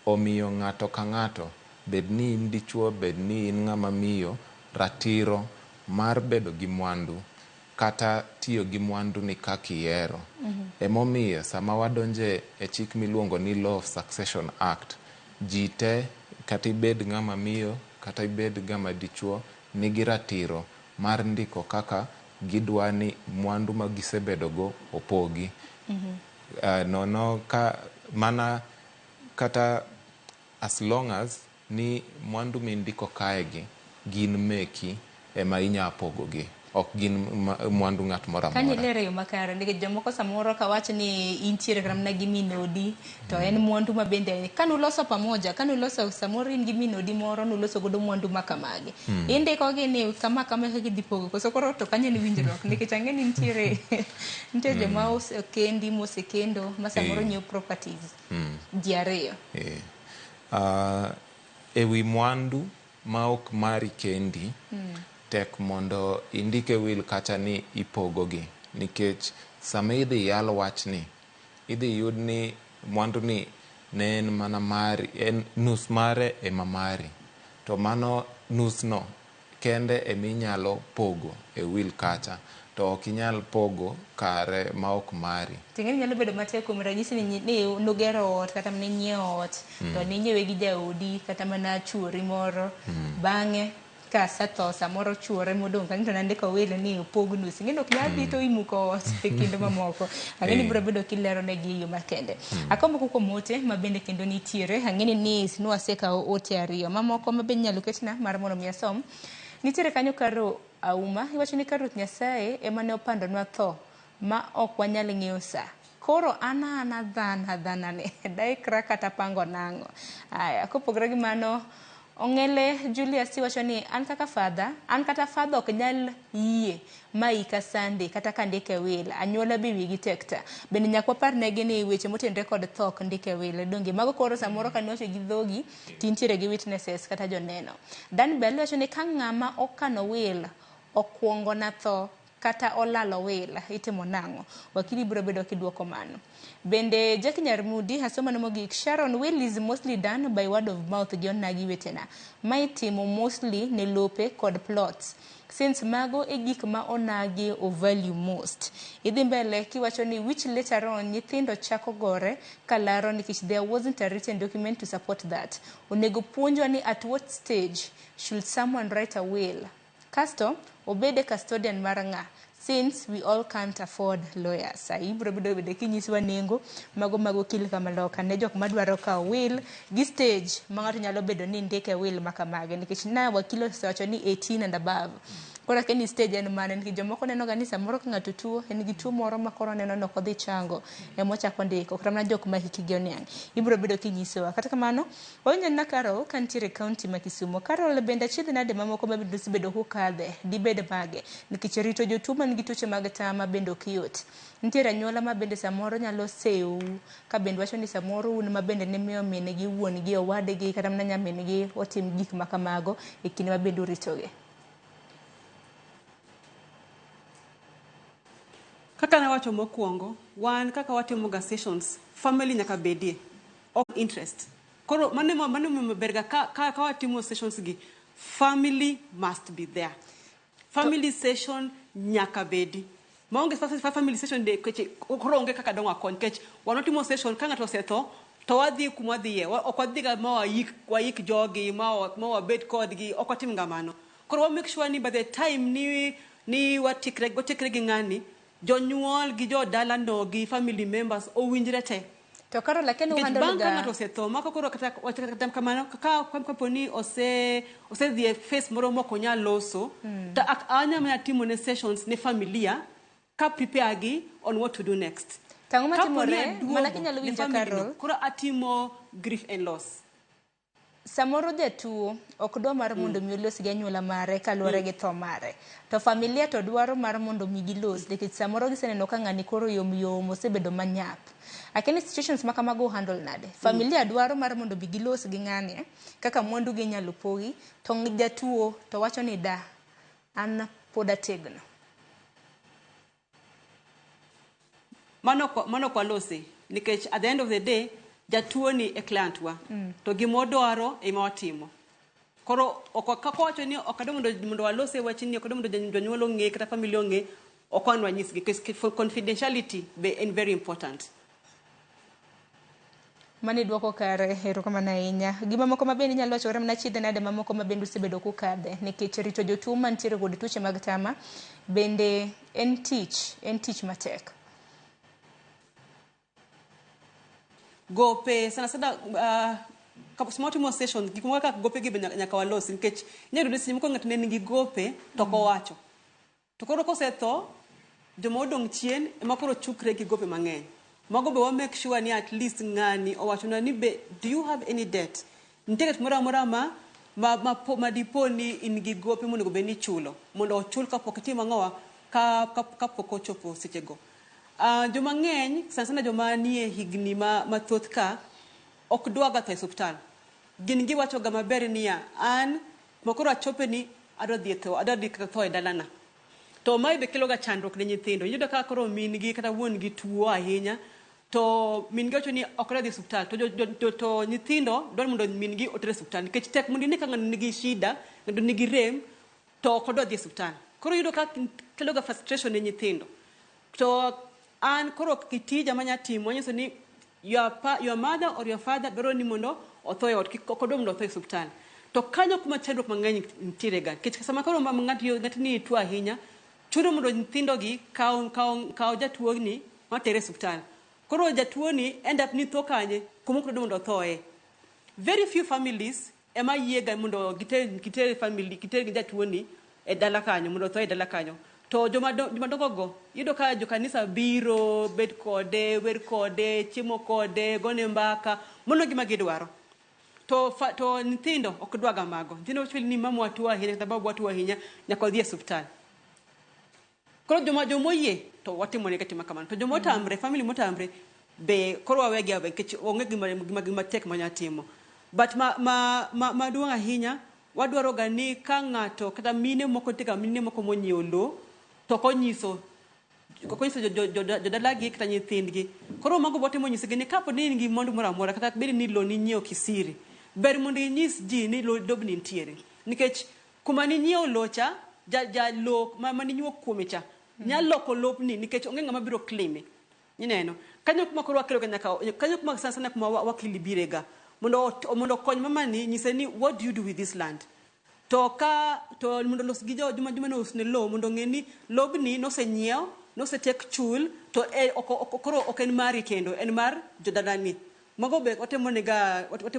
omiyo ng'ato ka ng'ato bed ni in dichuo bed ni in ng'ama miyo ratiro mar bedo gi mwandu kata tiyo gi mwandu ni kaka ihero. Emomiyo sama wadonje e chik miluongo ni Law of Succession Act jite kata ibed ng'ama miyo kata ibed ng'ama dichuo nigi ratiro mar ndiko kaka gidwa ni mwandu ma gisebedo go opogi. Nono ka mana kata as long as ni mwandu mindiko kaegi gin meki ema inya pogogi, ok gin mwandu ng'at moro amora. Kanye lere yo makare nikech jomoko samoro ka wach ni intiere kramna gi minodi to en mwandu ma bende kanuloso pamoja, kanuloso samoro in gi minodi moro nuloso godo mwandu makamagi. Indiko gi ni kama gidhi pogo koso koro to kanye ni winjruok nikech ang'e ni nitiere joma osekendi mosekendo ma samoro nyiewo properties ji ariyo. Ewi mwandu ma ok mari kendi tek mondo indike will kacha ni ipogogi, nikech sama idhi yal wachni idhi yud ni mwandu ni ne en mana mari, en nus mare ema mari, to mano nusno kende eminyalo pogo e will kacha, to ok inyal pogo kare ma ok mari. Ting'eni nyalo bedo matek kuom ranyisi ni nugero ot kata ne nyiewo ot to ninyiewe gi jaodi kata mana chuori moro bang'e ka setho samoro chuore modong' kanyo to nandiko wile ni opog nus. Ing'eni ok nyal dhi to imuko ot e kinde mamoko. Ang'eni biro bedo kilero negi yo makende. Akombo kuom ote ma bende kendo nitiere. Ang'eni ni nwasekawo ote ariyo. Mamoko ma bende nyalo ketna mar mondo mi asom. Nitiere kanyo Karo Auma. Iwacho ni Karo Nyasaye ema ne opandonwa tho ma ok wanyal ng'eyo sa. Koro ana dhana ne daikra kata pango nang'o. Aya, kopogore gi mano Ong'ele Julius wacho ni an kata fadha ok nyal yie ma ika sande kata ka ndike wil anyuola bi wigi tekta bende nyakwa parnegi ni weche motenre kod thok ndike wil donge mago koro samoro kanoche gi dhogi tintiere gi witnesses kata joneno. Dan Bell wacho ni ka ng'ama okano wil okuongo na tho kata olalo wil itimo nang'o, wakili biro bedo kiduoko mano. Bende Jackie Nyarmudi hasoma no mogik, Sharon, will is mostly done by word of mouth John Nagi wetena. My team mostly ne lope kod plots. Since mago e gik ma onagi o value most. Idhi mbele kiwacho ni which later on nyithindo chako gore kalaro nikech there wasn't a written document to support that. Onego puonjwa ni at what stage should someone write a will? Kasto obede custodian maranga. Since we all can't afford lawyers. Ibro bedo kinyiswa nengo mago kil kamaloka ne jok madwaro ka will gi stage ma ng'ato nyalo bedo ni ndike will makamage nikech na wakilo osewacho ni 18 and above. Kora keni stage en mane nikech jomoko neno ga ni samoro ka ng'ato tuo en gi tuo moro ma koro neno no kodhi chango emochako ndiko kramna jok ma hikigi oniang. Ibro bedo kinyisowa kata kamano onye na Karo kantiere county ma Kisumu. Karo bende chiedh nade mamoko ma bedo hukadhe dibed mage nikech rito jotuo man gi tuoche mag tama bende ok yot. Nitiere anyuola ma bende samoro nyalo seu ka bende wacho ni samoro un ma bende ne miyo mine gi wuon gi owadegi kata mana nyamin gi otim gik makamago e kinde ma bende uritoge. Kaka na wacho mokwongo, wan kaka watimo ga sessions, family nyaka bedie, of interest. Koro mano berga ka watimo sessions gi, family must be there. Family session nyaka bedi. Maonge family session de keche koro onge kaka donga kon kech wanotimo session ka ng'ato osetho to wadhi kuma dhiye okwadhi ga ma wayik jogi ma wabed kodgi okotim ngamano. Koro make sure ni by the time ni watikre gi ng'ani jonyuol gi jodala no gi family members owinjre te. To Karo lakini uhandle ga ng'ato osetho mako koro kata kamano ka poni ose dhi face moro moko nya loso ta anya ma timo ne sessions ne familia ka prepare gi on what to do next. Tangu matimore mana kinyalo winjo Karo koro atimo grief and loss. Samoro jatuo ok dwa mar mondo mi olos gi anyuola mare kaluwore gi tho mare to familia to dwaro mar mondo mi gilos nikech samoro giseneno ka ng'ani koro yom osebedo manyap. Lakini situations ma kamago handle nade? Familia dwaro mar mondo mi gilos gi ng'ani kaka mwandu gi nyalo pogi to jatuo to wacho ni da an poda tegno. Mano kwa lose nikech at the end of the day jatuo ni e client wa to gimodwaro ema watimo. Koro kako wacho ni okadongo mondo walose wachi ni okadongo jonyuol ng'e kata family ng'e okwanwa nyisgi because for confidentiality be very important. Mani duoko kare hero kama na inya. Gima moko mabende nyalo wachore mna chiedhe nade mamoko mabende osebedo kukadhe nikech rito jotuo mantiere kod tuoche mag tama bende en tich matek. Gope sana smotimo session gik moko kaka gope gi nyaka walosi nikech nyalo ni seche moko ng'ato ne nigi gope to ko wacho to koro kosetho joma odong' chien ema koro chukre gi gope mang'eny mago be wa make sure ni at least ng'ani owacho na ni be do you have any debt nitie moro amora ma dipo ni in gi gope mondo be ni chulo mondo ochul kapok itimo ang'owa kapok ochopo sechego. Joma ng'eny sana joma nie higni mathoth ka ok dwaga tho e osiptal. Gin giwacho ga maber niya an makoro achope ni adwa dhi tho e dalana. To mai be kelo ga chandruok ne nyithindo. Iyudo ka koro min gi kata wuon gi tuo ahinya to min gi wacho ni ok dhi osiptal to nyithindo dwaro mondo min gi otere osiptal nikech tek mondo ni ka ng'ano nigi shida ng'ano nigi rem to ok odwa dhi osiptal. Koro iyudo ka kelo ga frustration ne nyithindo. To an koro kitija manya timo nyiso ni your mother or your father dwaro ni mondo otho e ot kik odwa mondo otho e osiptal. To kanyo kuma chandruok mang'eny nitiere ga nikech sama koro ng'at ni tuo ahinya chuno mondo nyithindo gi kaw jatuo ni matere e osiptal. Koro jatuo ni end up ni tho kanye kuma ok odwa mondo othoe. Very few families ema yiega mondo gitere gi jatuo ni e dala kanyo mondo otho e dala kanyo. To joma dongo go yudo ka jo kanisa biro bet kode wer kode chiemo kode gone mbaka mono gima gidwaro to nyithindo ok dwaga mago nyithindo chwili ni mama watu ahinya kata babu watu ahinya nyaka odhi e osiptal. Koro jomoyie to watimo ne katima kamano to jomotamre family motamre be koro wawegi nikech onge gima tek manya timo but maduong' ahinya wadwaro ga ni ka ng'ato kata mine moko monyiewo lo to konyiso jodalagi kata nyithindgi. Koro mago botemo nyisigi ni kapo ni ngi mondo moro amora kata bed ni lo ni nyiewo kisiri ber mondo inyis ji ni lo dobni ntiere nikech kuma ni nyiewo locha lo mani nyuo kuome cha nyalo ko lopni nikech onge ng'ama biro claim ineno kanyo kuma koro wakelo kanyo kuma sana kuma wakili birega mondo kony mama ni nyise ni what do you do with this land to mondo los gi joma no usne lo mondo ng'eni lobni nosenyiew nosetek chul to koro ok en mari kendo en mar jodadani mago be otemo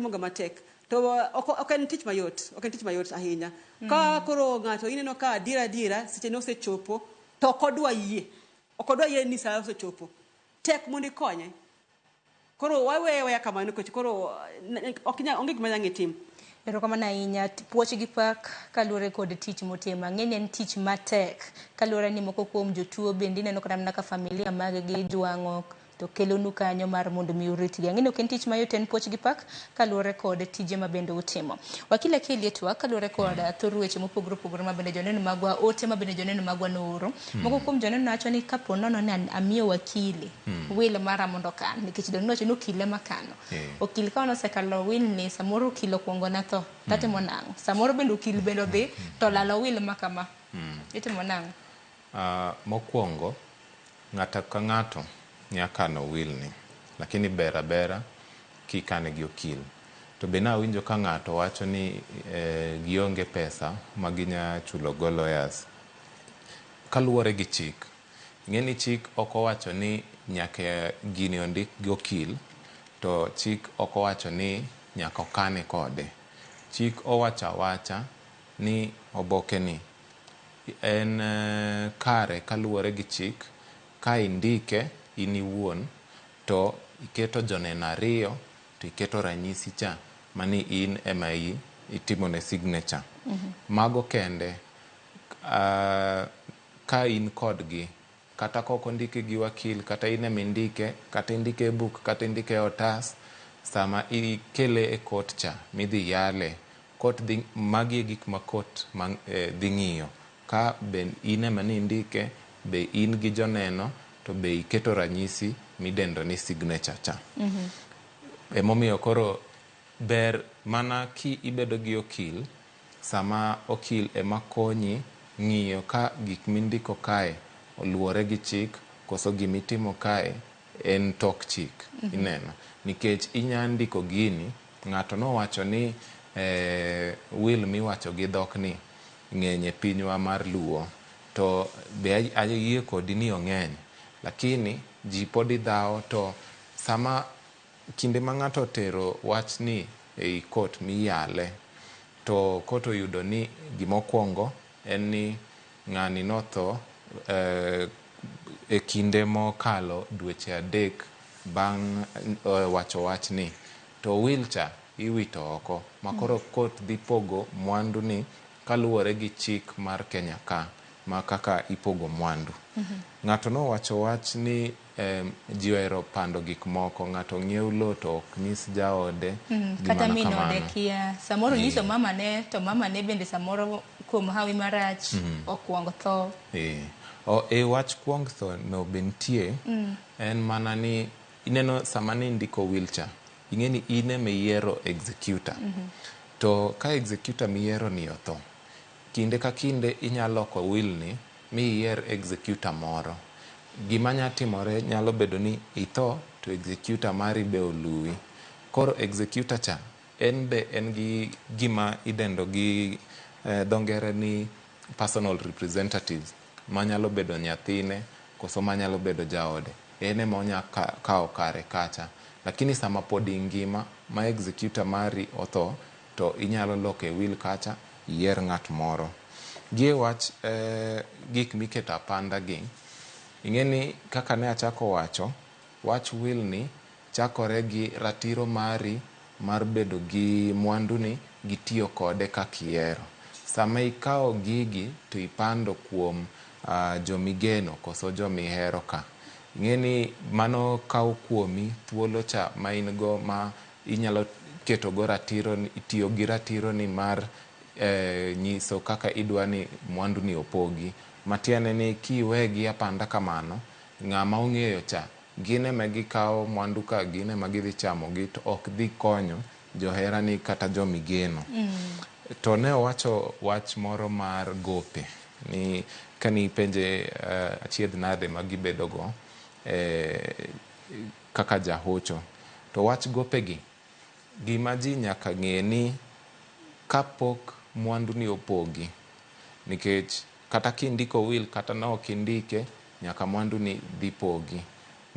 ga matek to ok en tich mayot ahinya ka koro ng'ato ineno ka dira seche nosechopo to okodwa yie ni sa osechopo tek mondo ikonye koro waweya kamano koch koro onge gima nyang tim. Erokamano ahinya puoch gi pak kaluwore kod tich motimo ng'eny en tich matek kaluwore ni moko kuom jotuo bende ineno kata mana ka familia mag gi jwang'o to kelonu kanyo mar mondo mi uritgi. Ang'eyo ok en tich mayot en puoch gi pak kaluwore kod tije ma bende utimo. Wakila Kelietwa kaluwore kod thoro weche mopogore opogore ma bende joneno magwa ote ma bende joneno magwa nooro. Moko kuom joneno wacho ni kapo nono ni amiyo wakili will mara mondo kan nikech don wacho ni okile makano. Okil ka osekalo will ni samoro okil okuongo na tho tatimo nang'o. Samoro bende okil bende odhi to lalo will makama. Itimo nang'o? Mokwongo ng'ato ka ng'ato nyaka no will ni lakini bera kikane gi okil to be na winjo ka ng'ato wacho ni gionge pesa maginya chulo go lawyers kaluwore gi chik. Ng'eni chik ok owacho ni nyaka gini ondik gi okil to chik ok owacho ni nyaka okane kode. Chik owacha ni oboke ni en kare kaluwore gi chik ka indike in iwuon to iketo joneno ariyo to iketo ranyisi cha mani in ema itimo ne signature. Mago kende ka in kodgi kata koko ndike gi wakil kata in ema indike kata indike e book kata indike e otas sama ikele e court cha midhi yale court magi e gik ma court dhi ng'iyo ka be in ema ni indike be in gi joneno to be iketo ranyisi midendo ni signature cha. Emomiyo koro ber mana ki ibedo gi okil sama okil ema konyi ng'iyo ka gik mindiko kae oluwore gi chik koso gimitimo kae en tok chik. Ineno nikech inya ndiko gini ng'ato nowacho ni will miwacho gi dhok ni ng'enye pinywa mar Luo to be ayie kodi ni ong'eny lakini ji podi dhao to sama kinde ma ng'ato tero wach ni ei court miyale. To court oyudo ni gimokwongo en ni ng'ani notho e kinde mokalo dweche 3 bang' wacho wachni. To wheelchair iwito oko, makoro court dhi pogo mwandu ni kaluwore gi chik mar Kenya ka, ma kaka ipogo mwandu. Ng'ato no wacho wach ni ji ohero pando gik moko, ng'ato ng'iew lo to ok nyis jaode kata minode kia samoro nyiso mama ne, to mama ne bende samoro kuom hawi marach okwongo tho. E wach kuong tho no bentie en mana ni ineno sama ni ndiko wheelchair, ing'eni ine meyiero executor. To ka executor miyiero ni otho, kinde ka kinde inyalo loko will ni miyier executor moro. Gima nya timore nyalo bedo ni itho to executor mari be oluwi. Koro executor cha en be en gi gima idendo gi dongere ni personal representatives, manyalo bedo nyathine koso manyalo bedo jaode. Ene monya kao kare kacha. Lakini sama podi ngima ma executor mari otho, to inyalo loke will kacha yier ng'at moro. Gie wach gik miketa panda gi, ing'eni kaka ne achako wacho, wach will ni chakore gi ratiro mari mar bedo gi mwandu ni gitiyo kode kakiero. Sama ikao gigi to ipando kuom jomigeno koso jomihero ka. Ing'eni mano kao kuomi thuolo cha ma in go ma inyalo keto go ratiro, itiyo gi ratiro ni mar nyiso kaka idwani mwandu ni opogi. Matiene ni kiwegi apanda kamano, ng'ama ong'eyo cha gine ma gikao mwandu ka, gine ma gidhi chamo gi, to ok dhi konyo johera ni kata jomigeno. To ne owacho wach moro mar gope, ni kani penje achiedh nade ma gibedo go kaka jahocho. To wach gope gi, gima ji nyaka ng'e ni kapok mwandu ni opogi, nikech kata kindiko will kata na ok indike, nyaka mwandu ni dhi pogi.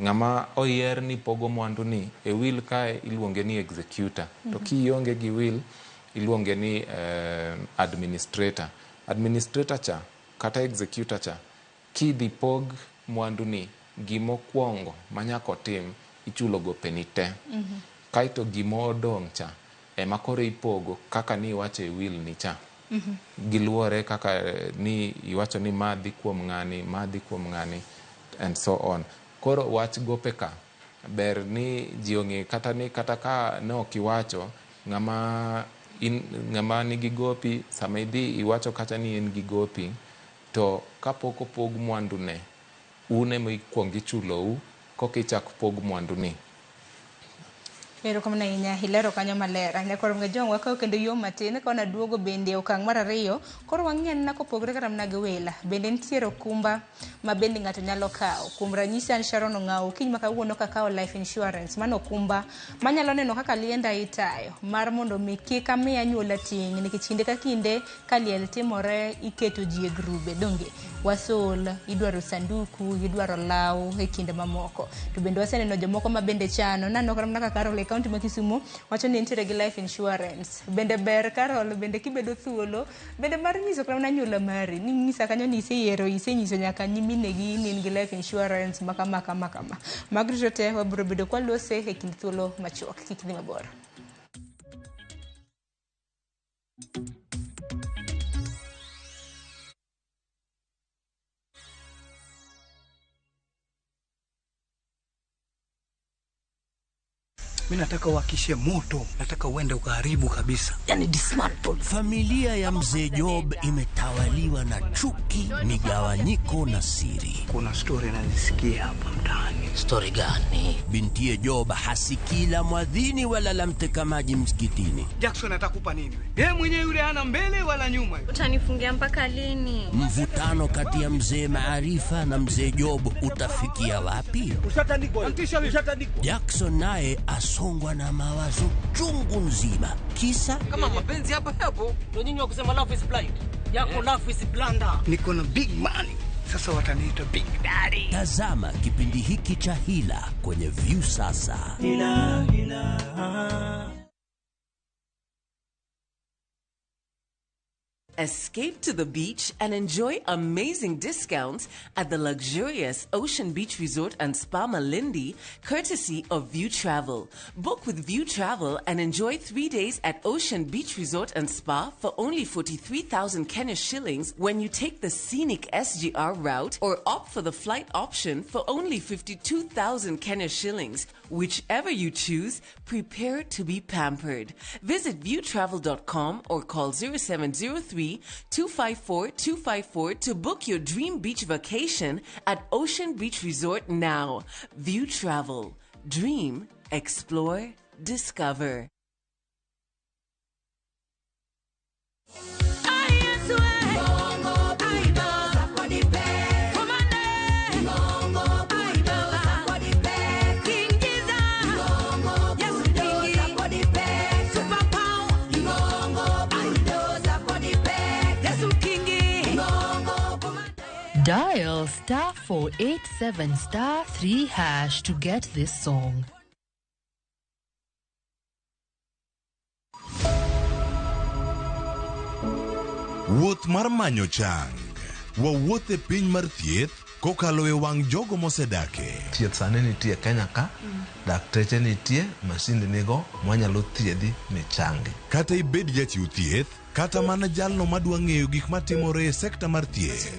Ng'ama oyier ni pogo mwandu ni e will kae iluonge ni executor. To kionge gi will iluonge ni administrator. Administrator cha kata executor cha kidhi pog mwandu ni, gimokwongo manyako tim ichulo gopeni te. Kaito gimodong' cha ema koro ipogo kaka ni iwacho e will ni cha. Giluore kaka ni iwacho ni madhi kuom ng'ani and so on. Koro wach gope ka ber ni ji ong'e, kata ni kata ka ne ok iwacho, ng'ama nigi gopi sama idhi iwacho kata ni en gi gopi, to kapok opog mwandu ne, une mo ikwong ichulou kokichak pog mwandu ni. Pero kama na hilero kanyo malera nyakoro mga jongwa ka kendo yo matin ka na duogo bende okang mar ariyo. Koro wang'en na kopogre kata mna gewela bende nitiere okumba ma bende ng'ato nyalo kao. Kuom ranyisi an Sharon Ong'ao kiny maka wuono ka kao life insurance, mano okumba manyalo neno kaka lienda itayo mar mondo mi kik amiya anyuola ting', nikech kinde ka kinde ka liel timore iketo ji e grube donge wasol, idwaro sanduku, idwaro law e kinde mamoko. To bende waseneno jomoko ma bende chano nano kata mna Carol e kaunti ma Kisumu wacho ni nitiere gi life insurance. Bende ber Carol, bende kibedo thuolo bende mar nyiso kata na anyuola mari ni ng'isa kanyo ni iseyiero, isenyiso nyaka nyimine gi ni gi life insurance makama. Magri te wabro bedo kwa lose e kind thuolo machuok. Kik dhi mabor. Mimi nataka uwakishe moto, nataka uende ukaharibu kabisa. Yani dismantle. Familia ya Mzee Job imetawaliwa na chuki, migawanyiko na siri. Kuna story nazisikia hapa mtaani. Story gani? Bintiye Job hasikila mwadhini wala la mteka maji msikitini. Jackson atakupa nini? Yeye mwenyewe yule hana mbele wala nyuma. Utanifungia mpaka lini? Mvutano kati ya Mzee Maarifa na Mzee Job utafikia wapi? Ushatandikwa. Jackson naye asongwa na mawazo chungu nzima. Kisa kama mapenzi hapo ndio nyinyi wa kusema love is blind. Yako love is blunder. Niko na big money. Sasa wataniita Big Daddy. Tazama kipindi hiki cha Hila kwenye View sasa. Hila. Escape to the beach and enjoy amazing discounts at the luxurious Ocean Beach Resort and Spa Malindi, courtesy of View Travel. Book with View Travel and enjoy 3 days at Ocean Beach Resort and Spa for only 43,000 Kenya shillings when you take the scenic SGR route, or opt for the flight option for only 52,000 Kenya shillings. Whichever you choose, prepare to be pampered. Visit viewtravel.com or call 0703-254-254 to book your dream beach vacation at Ocean Beach Resort now. View Travel. Dream, explore, discover. Dial *487*3# to get this song. Wuoth mar manyo chang. Wawuoth e piny mar thieth kokalo e wang' jogo mosedake. Thieth sani nitie Kenya ka, dakteche nitie, masinde nigo mwanyalo thiedhi michangi. Kata ibed jachiw thieth, kata mana jalno madwa ng'eyo gik matimore e sekta mar thieth.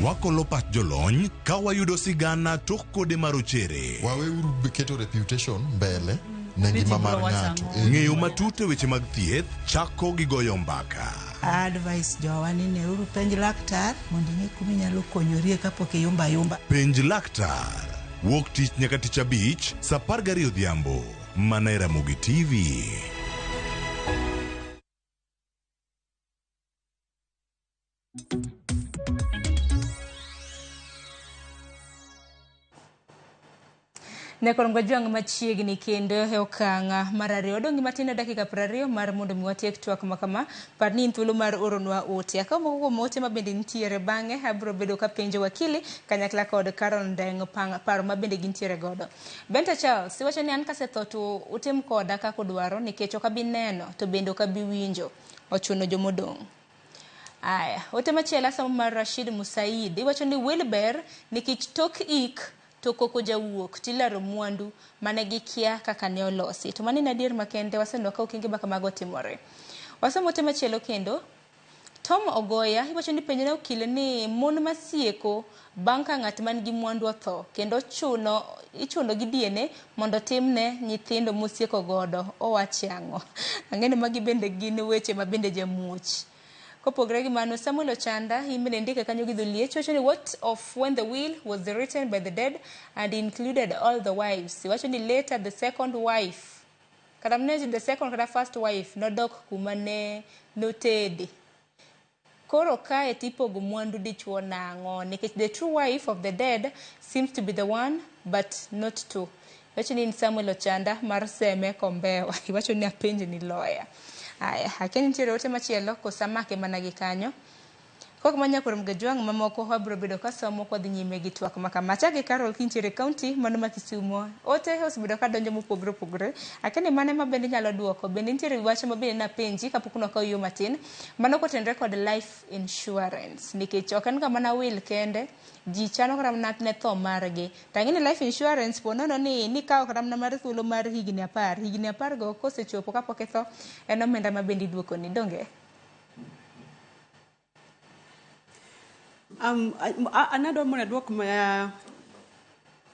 Wakolo pat jolony ka wayudo sigana tok kode marochere. Waweuru keto reputation mbele ne ngima mar ng'ato. Ng'eyo matut e weche mag thieth chako gi goyo mbaka. Advice jowani ne uru penj laktar mondo ing'e kuma inyalo konyorie kapok iyumba yumba. Penj laktar. Wuok tich nyaka tich abich, saa 12 odhiambo. Mana e Ramogi TV. Nekon gwajuang machiegni kendo e okanga mar ariyo. Odong' matin dakika 20 mar mondo mi watiek twak makama. Par ni thuolo mar oronwa ote. Akaw moko ote ma bende nitiere bang'e abro bedo ka penjo wakili kanyakla kod Carol Ndeng paro ma bende gintiere godo. Benta Charles iwacho ni an kasetho to utem koda kaka odwaro nikech ok abi neno to bende ok abi winjo. Ochuno jomodong'. Aya, ote machielo sama mar Rashid Musaid iwacho ni Wilber nikech tok ik to koko jawuok tilaro mwandu mane gikia kaka ne olosi. To mani nadier makende waseno ka okenge baka mago timore. Wasamote machielo kendo Tom Ogoya iwacho ni penjo ne okile ni mon masieko banka ng'at man gi mwandu otho kendo ichuno gi diene mondo timne nyithindo mosieko godo owachi ang'o. Ang'ene magi bende gin weche ma bende jamuoch. Kopogre gi mano Samuel Ochanda imene ndike kanyo gi dhuliech wacho ni what of when the will was written by the dead and included all the wives. Wacho ni later the second wife kata mneji the second kata first wife nodok kuma ne notedi. Koro kae tipo gumwandu dichuo nang'o nikech the true wife of the dead seems to be the one but not two. Wacho ni Samuel Ochanda mar Seme Kombewa. Wacho ni apenje ni lawyer. Aya, hakeni nitiere ote machielo kosamake mana gi kanyo. Kok manya kuom gajuang' mamoko wabro bedo ka somo kwa dhi nyime gi twak makama. Chake Carol kintiere county mano ma Kisumo. Ote osbedo ka donjo mopogre. Akeni mane ma bende nyalo duoko. Bende nitiere wach ma bende na penji kapok no ka yo matin. Mano kotenre kod life insurance. Nikech ok en ga mana will kende. Ji chano kram na ne tho margi. Tangini life insurance po nono ni kao kram na mar thuolo mar higni 10. Higni 10 go kosechopo kapok etho en omenda ma bende duoko ni donge. Anado mona duok ma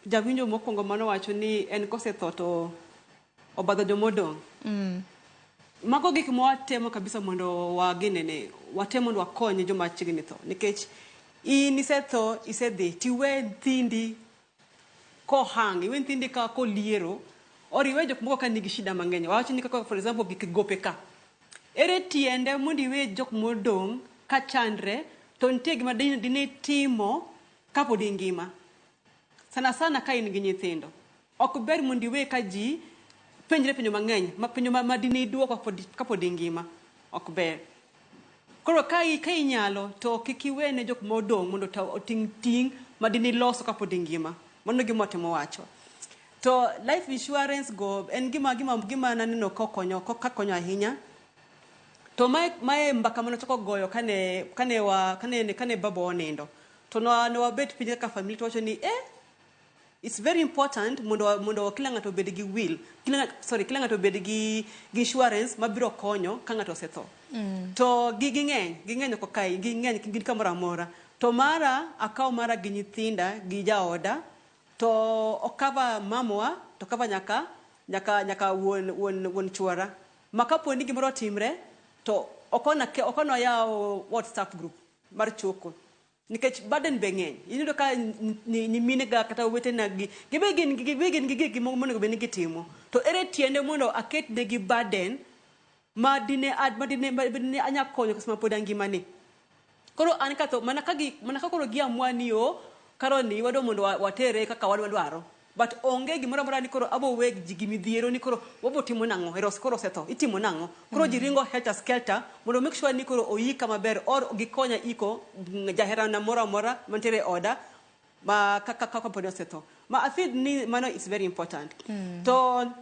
jawinjo mokwongo mano wacho ni en kosetho to obadho jomodong'. Mago gik mwatemo kabisa mondo wagenene watemo mondo wakonye joma chiegni tho nikech in isetho isedhi tiwe ntindi ko hang iwe ntindi ka ko liero oriwe jok moko ka nigi shida mang'eny. Wacho ni kaka for example gik gope ka ere tiende mondo iwe jok modong' ka chandre to nitie gima dine timo kapod ngima. Sana ka in gi nyithindo. Ok ber mondo iwe ka ji penjre penjo mang'eny, penjo ma dine duoko kapod ngima. Ok ber. Koro ka inyalo to kik iwe ne jok modong' mondo oting' ma dine loso kapod ngima. Mano gima otemo wacho. To life insurance go en gima naneno kakonyo ahinya. To mae mbaka mano chako goyo kane babo onindo. To no wabet pinje ka family to wacho ni it's very important mondo kila ngato bed gi will. Kila ngato bed gi insurance mabiro konyo ka ngato osetho. To ging'eny ko kai ging'eny kamoro amora. To mara akaw mara gi nyithinda gi jaoda to okava mamwa to kava nyaka won chuora. Makapo ni gimoro timre to okono yao WhatsApp group mar choko. Nikech burden beng'eny. Iyudo ka ni mine ga kata wete na gibegin mondo beni gitimo. To ere tiende mondo aket ne gi burden madine anya konyo kusema poda ngimani. Koro an kato mana koro giamwani karoni wado mondo watere kaka wadwaro. But onge gimoro amora ni koro abo weg jigimidhiero ni koro wabo timo nango eros koro seto itimo nango koro jiringo helter skelter mondo make sure ni koro oika maber or gikonya iko jahera na mora mantere order ma kaka podo seto ma I feel ni mano is very important. To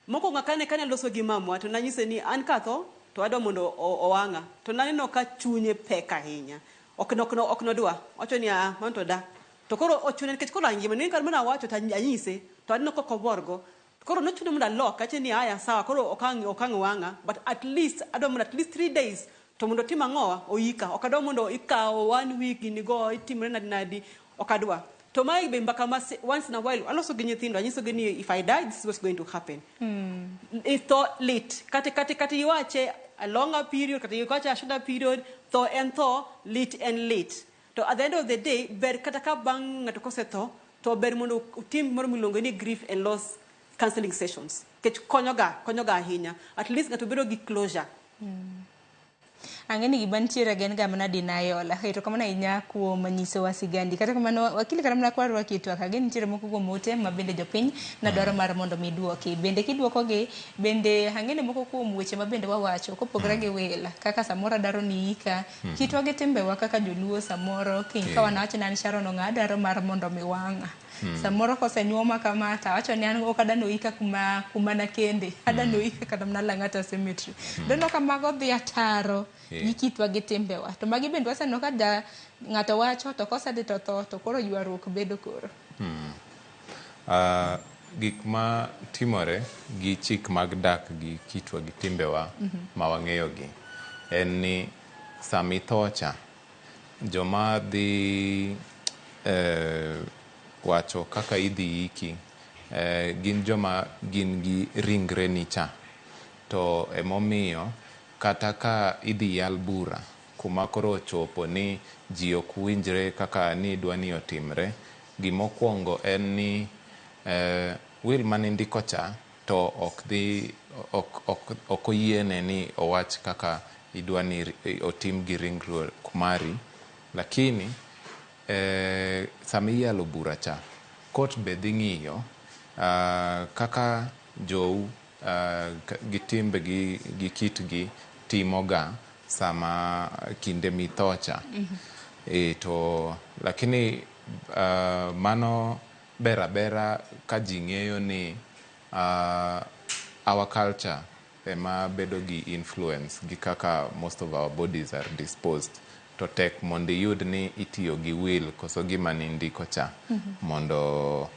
moko ngakane loso gi mamwa to nanyise ni an katho to ado mondo owanga to naneno ka chunye peka hinya okno dwa wacho ni manto da to koro ochune nikech koro angima ni kar mana wacho ta anyise to adino ko borgo koro no chune munda loka che ni haya sawa koro okang wanga but at least adom at least 3 days to mundo tima ngoa oika okado mundo ikawo 1 week ni go itimre nadi okadwa to mai be mbaka once in a while aloso gi nyithindo anyiso gi ni if I die this is what's going to happen. It's too late kati iwache a longer period kati iwache a shorter period to late and late. To at the end of the day, ber kataka bang ngatokoseto to ber mondo team moro milongo ni grief and loss counseling sessions. Kech konyoga hinya. At least ngato bedo gi closure. Angeni gibantiere gen ga mana denial to kamana inya kuo manyiso wasigandi kata kamano wakili kata mana kwarwa kitu akageni tire moko go mote mabende jopiny na dwaro mar mondo miduoki bende kiduoko gi bende hangene moko kuom weche mabende wawacho kopogre gi wela kaka samora daro ni ika kitu age tembewa kaka joluo samoro king kawa nawacho nan Sharon ngadaro mar mondo miwanga samoro kosenyuoma kama ta wacho ni an okadano ika kuma na kende adano ika kata mna Lang'ata cemetery dono kamago dhi ataro nikitwa gitembewa to magi bende waseno kada ngato wacho to kosedhi to koro ywaruok bedo koro gik ma timore gi chik mag dak gi kitwa gi timbewa ma wang'eyo gi en ni sami thocha joma dhi wacho kaka idhi iki gin joma gin gi ringre ni cha to emomiyo kata ka idhi yal bura kuma koro chopo ni ji ok winjre kaka ni dwani otimre gimokwongo en ni will mane ndiko cha to ok oyiene ni owach kaka idwani otim gi ringruok mari lakini sami yalo bura cha kot be dhi ng'iyo kaka jou gitimbe gi kitgi timoga sama kinde mithocha to lakini mano bera ka ji ng'eyo ni our culture ema bedo gi influence gi kaka most of our bodies are disposed to tek mondo yud ni itiyo gi will koso gima ni ndiko cha mondo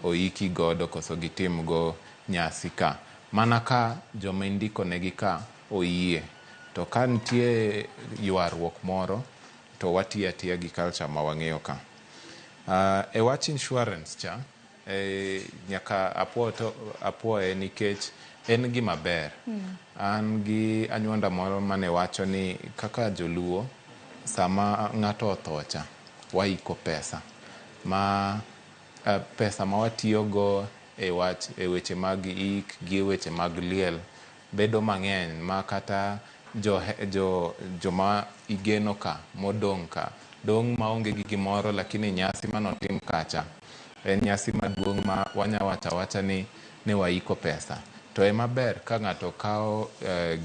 oiki godo koso gitim go nyasi ka mana ka joma indiko negi ka oyie to ka nitie ywaruok moro to watiyo atiya gi culture ma wang'eyo ka e wach insurance cha nyaka apuoye nikech en gima ber an gi anyuonda moro mane wacho ni kaka joluo sama ng'ato othocha waiko pesa ma watiyogo e weche mag ik gi weche mag liel bedo mang'eny ma kata joma igeno ka modong' ka dong' maonge gi gimoro lakini nyasi manotim kacha en nyasi maduong' ma wacha ni ne waiko pesa to ema ber ka ng'ato kawo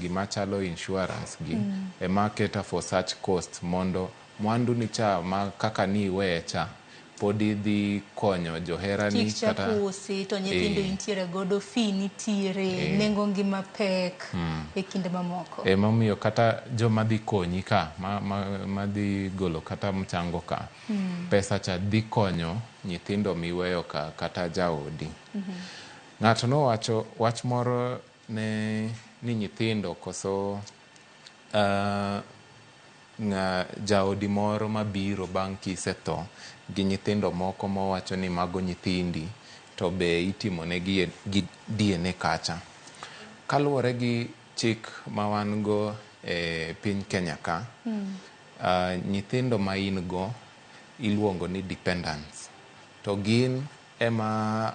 gima chalo insurance gi ema keta for such cost mondo mwandu ni cha ma kaka ni iweye cha podi dhi konyo joherani kik chakusi to nyithindo intiere godo fi nitiere nengo ngima pek e kinde mamoko. Emomiyo kata joma dhi konyi ka ma dhi golo kata mchango ka pesa cha dhi konyo nyithindo miweyo ka kata jaodi. Ng'ato nowacho wach moro ni nyithindo koso jaodi moro mabiro bang' kisetho gi nyithindo moko mowacho ni mago nyithindi to be itimonegi DNA kacha. Kaluwore gi chik ma wan go e piny Kenya ka, nyithindo ma in go iluongo ni dependents. To gin ema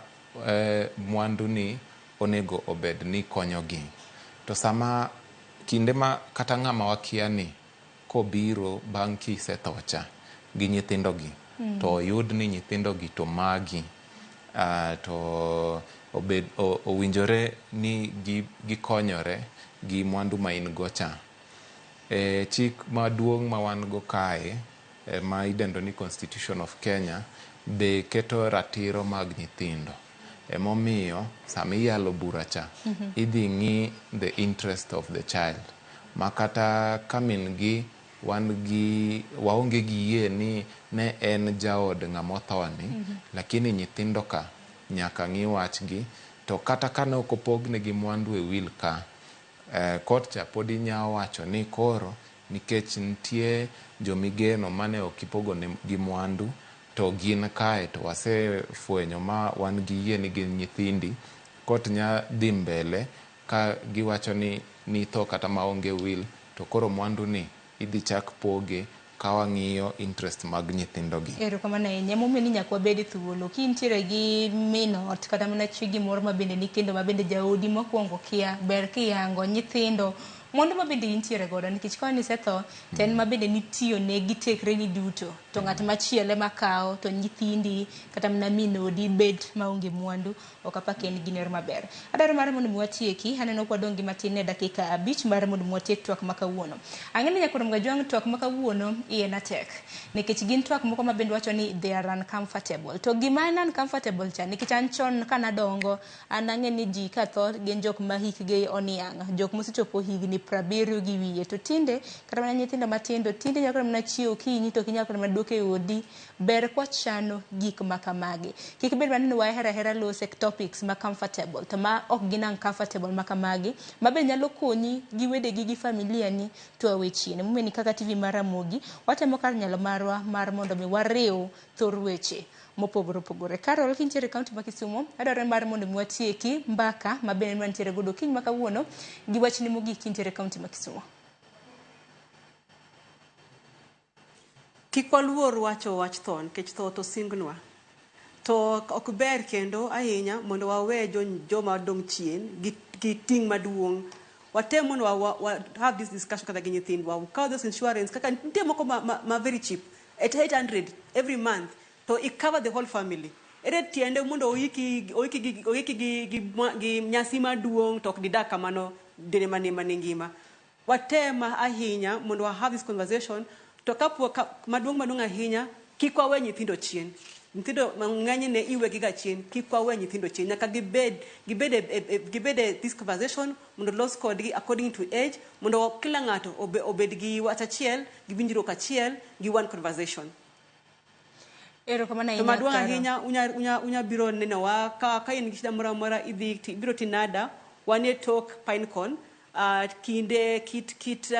mwandu ni onego obed ni konyogi. To sama kinde ma kata ng'ama wakia ni kobiro bang' kisethocha gi nyithindogi to oyud ni nyithindogi to magi to owinjore ni gikonyore gi mwandu ma in go cha. Chik maduong' ma wan go kae ma idendo ni Constitution of Kenya be keto ratiro mag nyithindo. Emomiyo sama iyalo bura cha idhi ng'i the interest of the child. Makata kamin gi waonge gi yie ni ne en jaod ng'amothoni, lakini nyithindo ka nyaka ng'i wachgi, to kata ka ne ok opognegi mwandu e will ka, court cha pod inyalo wacho ni koro nikech nitie jomigeno mane ok ipogo gi mwandu to gin kae to wasefwenyo ma wan gi yie ni gin nyithindi, court nya dhi mbele ka giwacho ni tho kata maonge will to koro mwandu ni idhi chak poge ka wang'iyo interest mag nyithindogi. Erokamano ahinya. Emomiyo ni nyaka wabed thuolo kintiere gi min ot kata mana chiegi moro ma bende ni kendo ma bende jaodi mokwongo kia ber kiyango nyithindo mondo ma bende intiere godo nikech ka nisetho to en ma bende nitiyo ne gitekre ni duto to ng'at machiele makao to nyithindi kata mana minodi bed maonge mwandu ok apaka en giner maber. Adaro mar mondo mwatieki aneno kwadong gi matin e dakika 5 mar mondo mwatiek twak makawuono. Ang'eni nyaka kuom gajwang' twak makawuono iye na tek nikech gin twak moko ma bende wacho ni they are uncomfortable. To gima en uncomfortable cha nikech an chon kana dongo an ang'eni ji ka tho gin jok ma hikgi oniang', jok mosechopo higni 70 gi wiye, to tinde kata mana nyithindo matindo tinde nyaka mana chiew kinyi to kinyaka mana duoke e odi. Ber kwa chano gik makamagi kik bed mana ni wahera lose topics ma comfortable to ma ok gin uncomfortable makamagi ma bende nyalo konyi gi wedegi gi familia ni to awe chien. Mumeni kaka TV maramogi watemo kar nyalo marwa mar mondo mi wariw thor weche mopogore opogore. Carol kintiere kaunti ma Kisumu, adwaro mar mondo mwatieki mbaka ma bende mantiere godo kiny makawuono gi wachni mogik kintiere kaunti ma Kisumu. Kik waluor wacho wach thon nikech tho to singnwa. To ok ber kendo ahinya mondo wawe joma dong chien gi ting maduong'. Watem mondo have this discussion kata gi nyithindwa. Kaw this insurance kaka nitie moko ma very cheap at 800 every month. To it cover the whole family. Ere tiende mondo oiki gi nyasi maduong' to ok didak kamano dine mane ngima. Watema ahinya mondo have this conversation to kapo maduong' ahinya kik wawe nyithindo chien. Nyithindo mang'eny ne iwe giga chien kik wawe nyithindo chien. Nyaka gibed this conversation mondo los kodgi according to age mondo kila ng'ato obed gi wach achiel gi winjruok achiel gi one conversation. To maduong' ahinya unya biro neno wa ka in gi shida mora idhi biro tinada wanie tok Pinecone kinde kit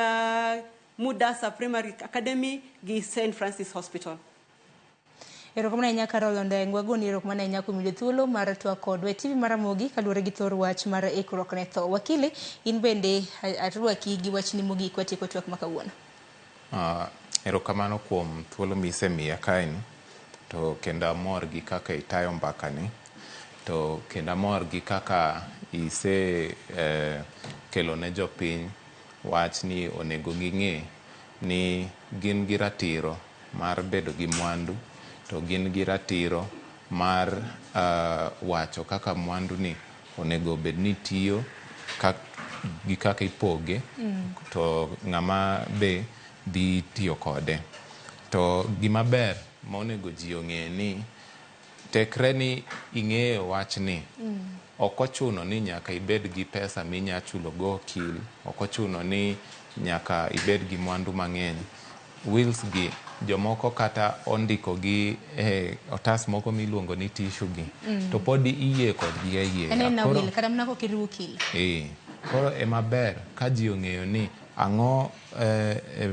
Mudasa Primary Academy gi St. Francis Hospital. Erokamano ahinya Carol Ondengwa goni erokamano ahinya kuom yudo thuolo mar twak kodwa e TV maramogi kaluwore gi thor wach mar ikruok ne tho. Wakili in bende arwaki gi wachni mogik watieko twak makawuono. Erokamano kuom thuolo misemiya kaeni. To kenda mor gi kaka itayo mbaka ni to kenda mor gi kaka ise kelo ne jopiny wach ni onego ging'e ni gin gi ratiro mar bedo gi mwandu to gin gi ratiro mar wacho kaka mwandu ni onego bed ni tiyo gi kaka ipoge to ng'ama be dhi tiyo kode. To gima ber monego ji ong'e ni tekre ni ing'eyo wachni ok ochuno ni nyaka ibed gi pesa minya chulo go okil, ok ochuno ni nyaka ibed gi mwandu mang'eny. Wills gi jomoko kata ondiko gi otas moko miluongo ni tissue gi to pod iyie kodgi ayie. Koro emaber ka ji ong'eyo ni ang'o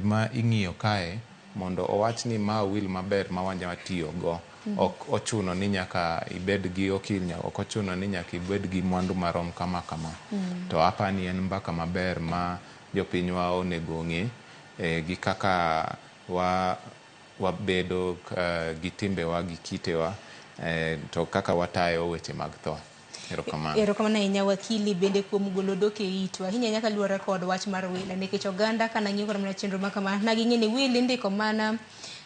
ma ing'iyo kae mondo owach ni ma will maber ma wanya tiyo go. Ok ochuno ni nyaka ibed gi okil, ok ochuno ni nyaka ibed gi mwandu marom kama. To apani en mbaka maber ma jopinywa onego ong'e gi kaka wabedo gi timbewa gi kitewa to kaka watayo weche mag tho. Erokamano ahinya wakili bende kuom golo dok e itwa ahinya nyaka luwore kod wach mar will nikech oganda kana ng'iyo kod mana chenro ma kama naging'e ni will indiko mana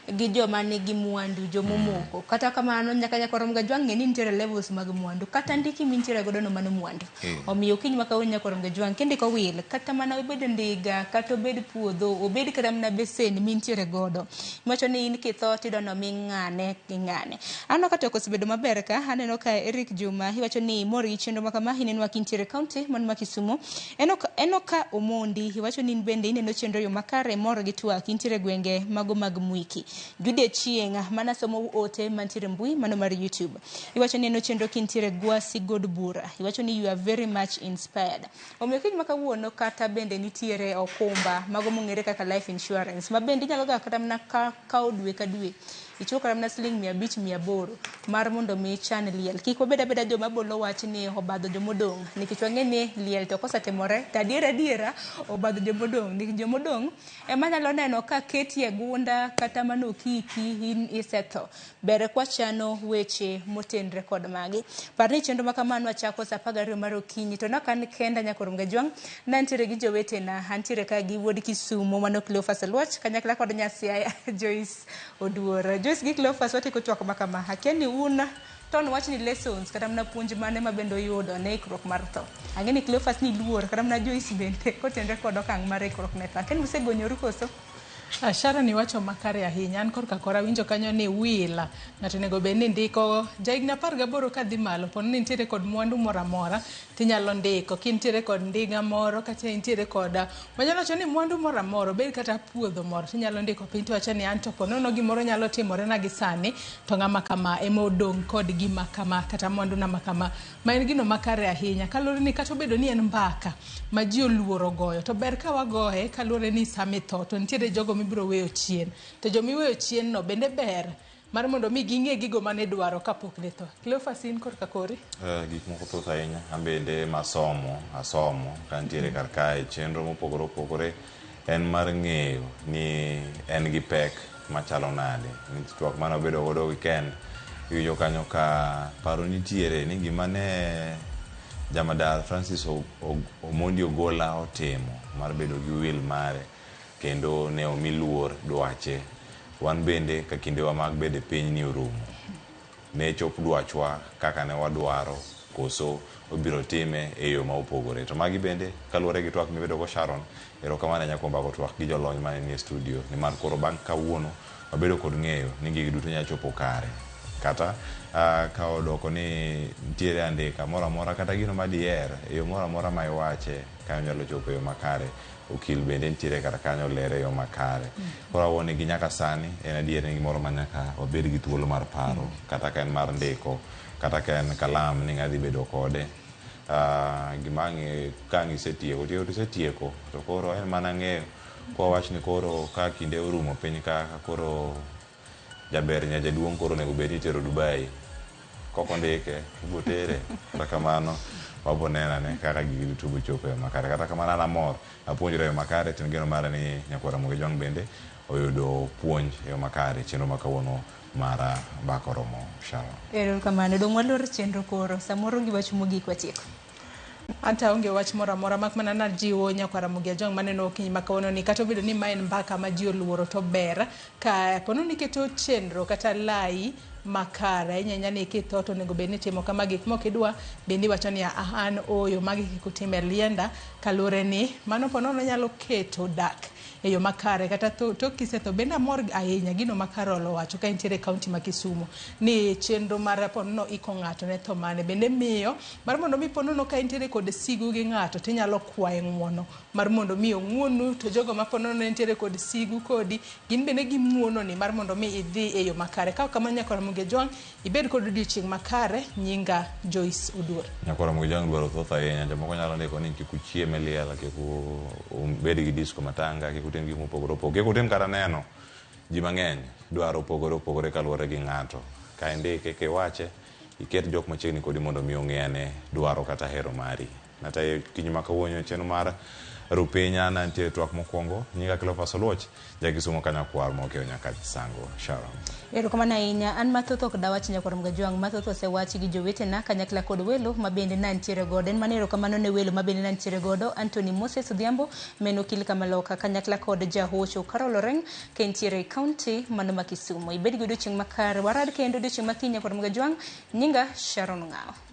gi joma nigi mwandu jomomoko kata kamano nyaka Nyakorom Gajwang' ng'e ni nitiere levels mag mwandu kata ndiki mintiere godo no mano mwandu. Omiyo kiny makawuono Nyakorom Gajwang' kindiko will kata mana obed ndiga kata obed puodho obed kata mana besen mintiere godo iwacho ni in kitho tidono ming'ane ging'ane. Ano kata osebedo maber ka aneno ka Eric Juma iwacho ni mori chenro makama inenwa kintiere county man ma Kisumu enoka Omondi iwacho ni bende ineno chenro yo makare moro gi twak intiere gwenge mago mag Mwiki. Jude Chienga mana somo ote mantiere mbui mano mar YouTube. Iwacho ni eno chenro kintiere Gwasi God Bura. Iwacho ni you are very much inspired. Omiyo kiny makawuono kata bende nitiere okumba mago mong'ere kaka life insurance ma bende inyalo ga kata mana kao dwe ka dwe. Ichuo kata mana siling 500-800 mar mondo mi chan liel. Kik wabed abeda joma bolo wach ni obadho jomodong' nikech wang'e ni liel to kosetimore to adiera obadho jomodong' nikech jomodong' ema nyalo neno ka ketie gunda kata mano kiki in isetho. Ber kwachano weche motenre kod magi. Parni chenro makamano achako sa 12 mar okinyi to nakan kenda Nyakorom Gajwang' nantiere gi jowetena antiere ka gi wuod Kisumu mano Cleophas Luoch kanyakla kod Nyasiaya Joyce Oduora. Joyce gi Cleophas watiko twak makama hakiani una ton wach ni lessons kata mna puonj mane mabendo yudo ne ikruok mar tho. Ang'eni Cleophas ni luor kata mna Joyce bende kotenre kod okang' mar ikruok ne tho. Ken usegonyoru koso? Ashara ni wacho makare ahinya an korka kora winjo kanyo ni wila ng'ato nego bed ni ndiko jaigna 18 kadhi malo pono ni nitiere kod mwandu moro amora tinyalo ndiko kintiere kod ndiga moro kata intiere kod wanyalo wacho ni mwandu moro amora bed kata puodho moro tinyalo ndiko piny to wacho ni anto pono gimoro nyalo timore na gisani to ng'ama kama ema odong' kod gima kama kata mwandu na makama ma en gino makare ahinya kalore ni kata obedo ni en mbaka ma ji oluoro goyo to ber ka wagoye kalore ni sami tho to nitiere jogo mibiro weyo chien to jomiweyo chien no bende ber mar mondo mi ging'e gigo mane dwaro kapok ne tho. Cleophas in korka kori? Gik moko thoth ahinya ambende asomo kantiere kar kae chenro mopogore opogore en mar ng'eyo ni en gi pek machalo nade twak mane obedo godo weekend iwinjo kanyo ka paro nitiere ni gima ne jamadar Francis Omondi Ogola otimo mar bedo gi will mare kendo ne omi luor dwache wan bende ka kindewa mag bede piny ni orumo ne chop dwachwa kaka ne wadwaro koso obiro time e yo ma opogore to magi bende kaluwore gi twak mibedo go Sharon erokamano nyakomba go twak gi jolony mane ni e studio ni mar koro bang' kawuono wabedo kod ng'eyo ni gigi duto nyalo chopo kare kata ka odoko ni nitiere andika moro amora kata gino madier e yo moro amora ma iwache ka nyalo chopo e yo makare okil bende nitiere kata kanyo lere yo makare koro awone gi nyaka sani en adier ni gimoro ma nyaka wabed gi thuolo mar paro kata ka en mar ndiko kata ka en kalam ni ng'adhi bedo kode gima ng'e ka ng'isetieko tisetieko to koro en mana ng'eyo kwa wach ni koro ka kinde orumo piny ka koro jaber nyajaduong' koro nego bed ni tero Dubai koko ndike ibotere kata kamano wabonenane kaka gigi duto bochopo e makare kata kamano anamor apuonjre e makare tin geno mara ni Nyakorom Gajwang' bende oyudo puonj e makare chenro makawuono mara mbaka oromo Sharon. Erokamano dong' walor chenro koro samoro gi wach mogik watieko. Anta onge wach moro amora mak mana na jiwo Nyakorom Gajwang' maneno okinyi makawuono ni kata obedo ni ma en mbaka ma ji oluoro to ber ka pono ni keto chenro kata lai makara inyanya ni kitho to nego bed ni timo kama gik moko idwa bende wacho ni an oyo magi kik utim e lienda kalure ni mano pono nyalo keto dak e yo makare kata tok kisetho. Bende amor ahinya gino ma Carol owacho ka entiere kaunti ma Kisumu ni chenro mar ponono iko ng'ato ne tho mane bende miyo mar mondo mi ponono ka entiere kod sigu gi ng'ato tinyalo kwaye ng'uono mar mondo mi ong'uonu, to jogo ma ponono entiere kod sigu kodi gin bende gimuono ni mar mondo mi idhi e yo makare. Ka kama Nyakora Mugejwang ibed kod odiochieng' makare. Nyinga Joyce Oduor. Nyakora Mugejwang dwaro thoth ahinya, jomoko nyalo ndiko ni kik uchiem e liel, kik ubed gi disco matanga, kik utim gik mopogore opogore, kik utim kata neno. Ji mang'eny dwaro opogore opogore kaluwore gi ng'ato. Ka indike kiwache iket jok machiegni kodi mondo mi ong'ene dwaro kata hero mari. Nata kiny ma kawuono chenro mar Rupinya nantie twak mokwongo. Nyinga Cleophas Oluoch, Kisumu Kanyakwar mokeo nyaka Sango. Sharon. Erokamano ahinya. An mathoth ok dawach Nyakora Mugejwang, mathoth osewachi gi jowetena kanyakla kod welo mabende nantiere godo. En mano erokamano ne welo mabende nantiere godo: Anthony Moses Odhiambo, Meno Kil Kamaloka, kanyakla kod jahocho Carol Oreng kentiere kaunti mano ma Kisumu. Ibed gi odiochieng' makare. Warad kendo odiochieng' makiny Nyakora Mugejwang. Nyinga Sharon Ng'ao.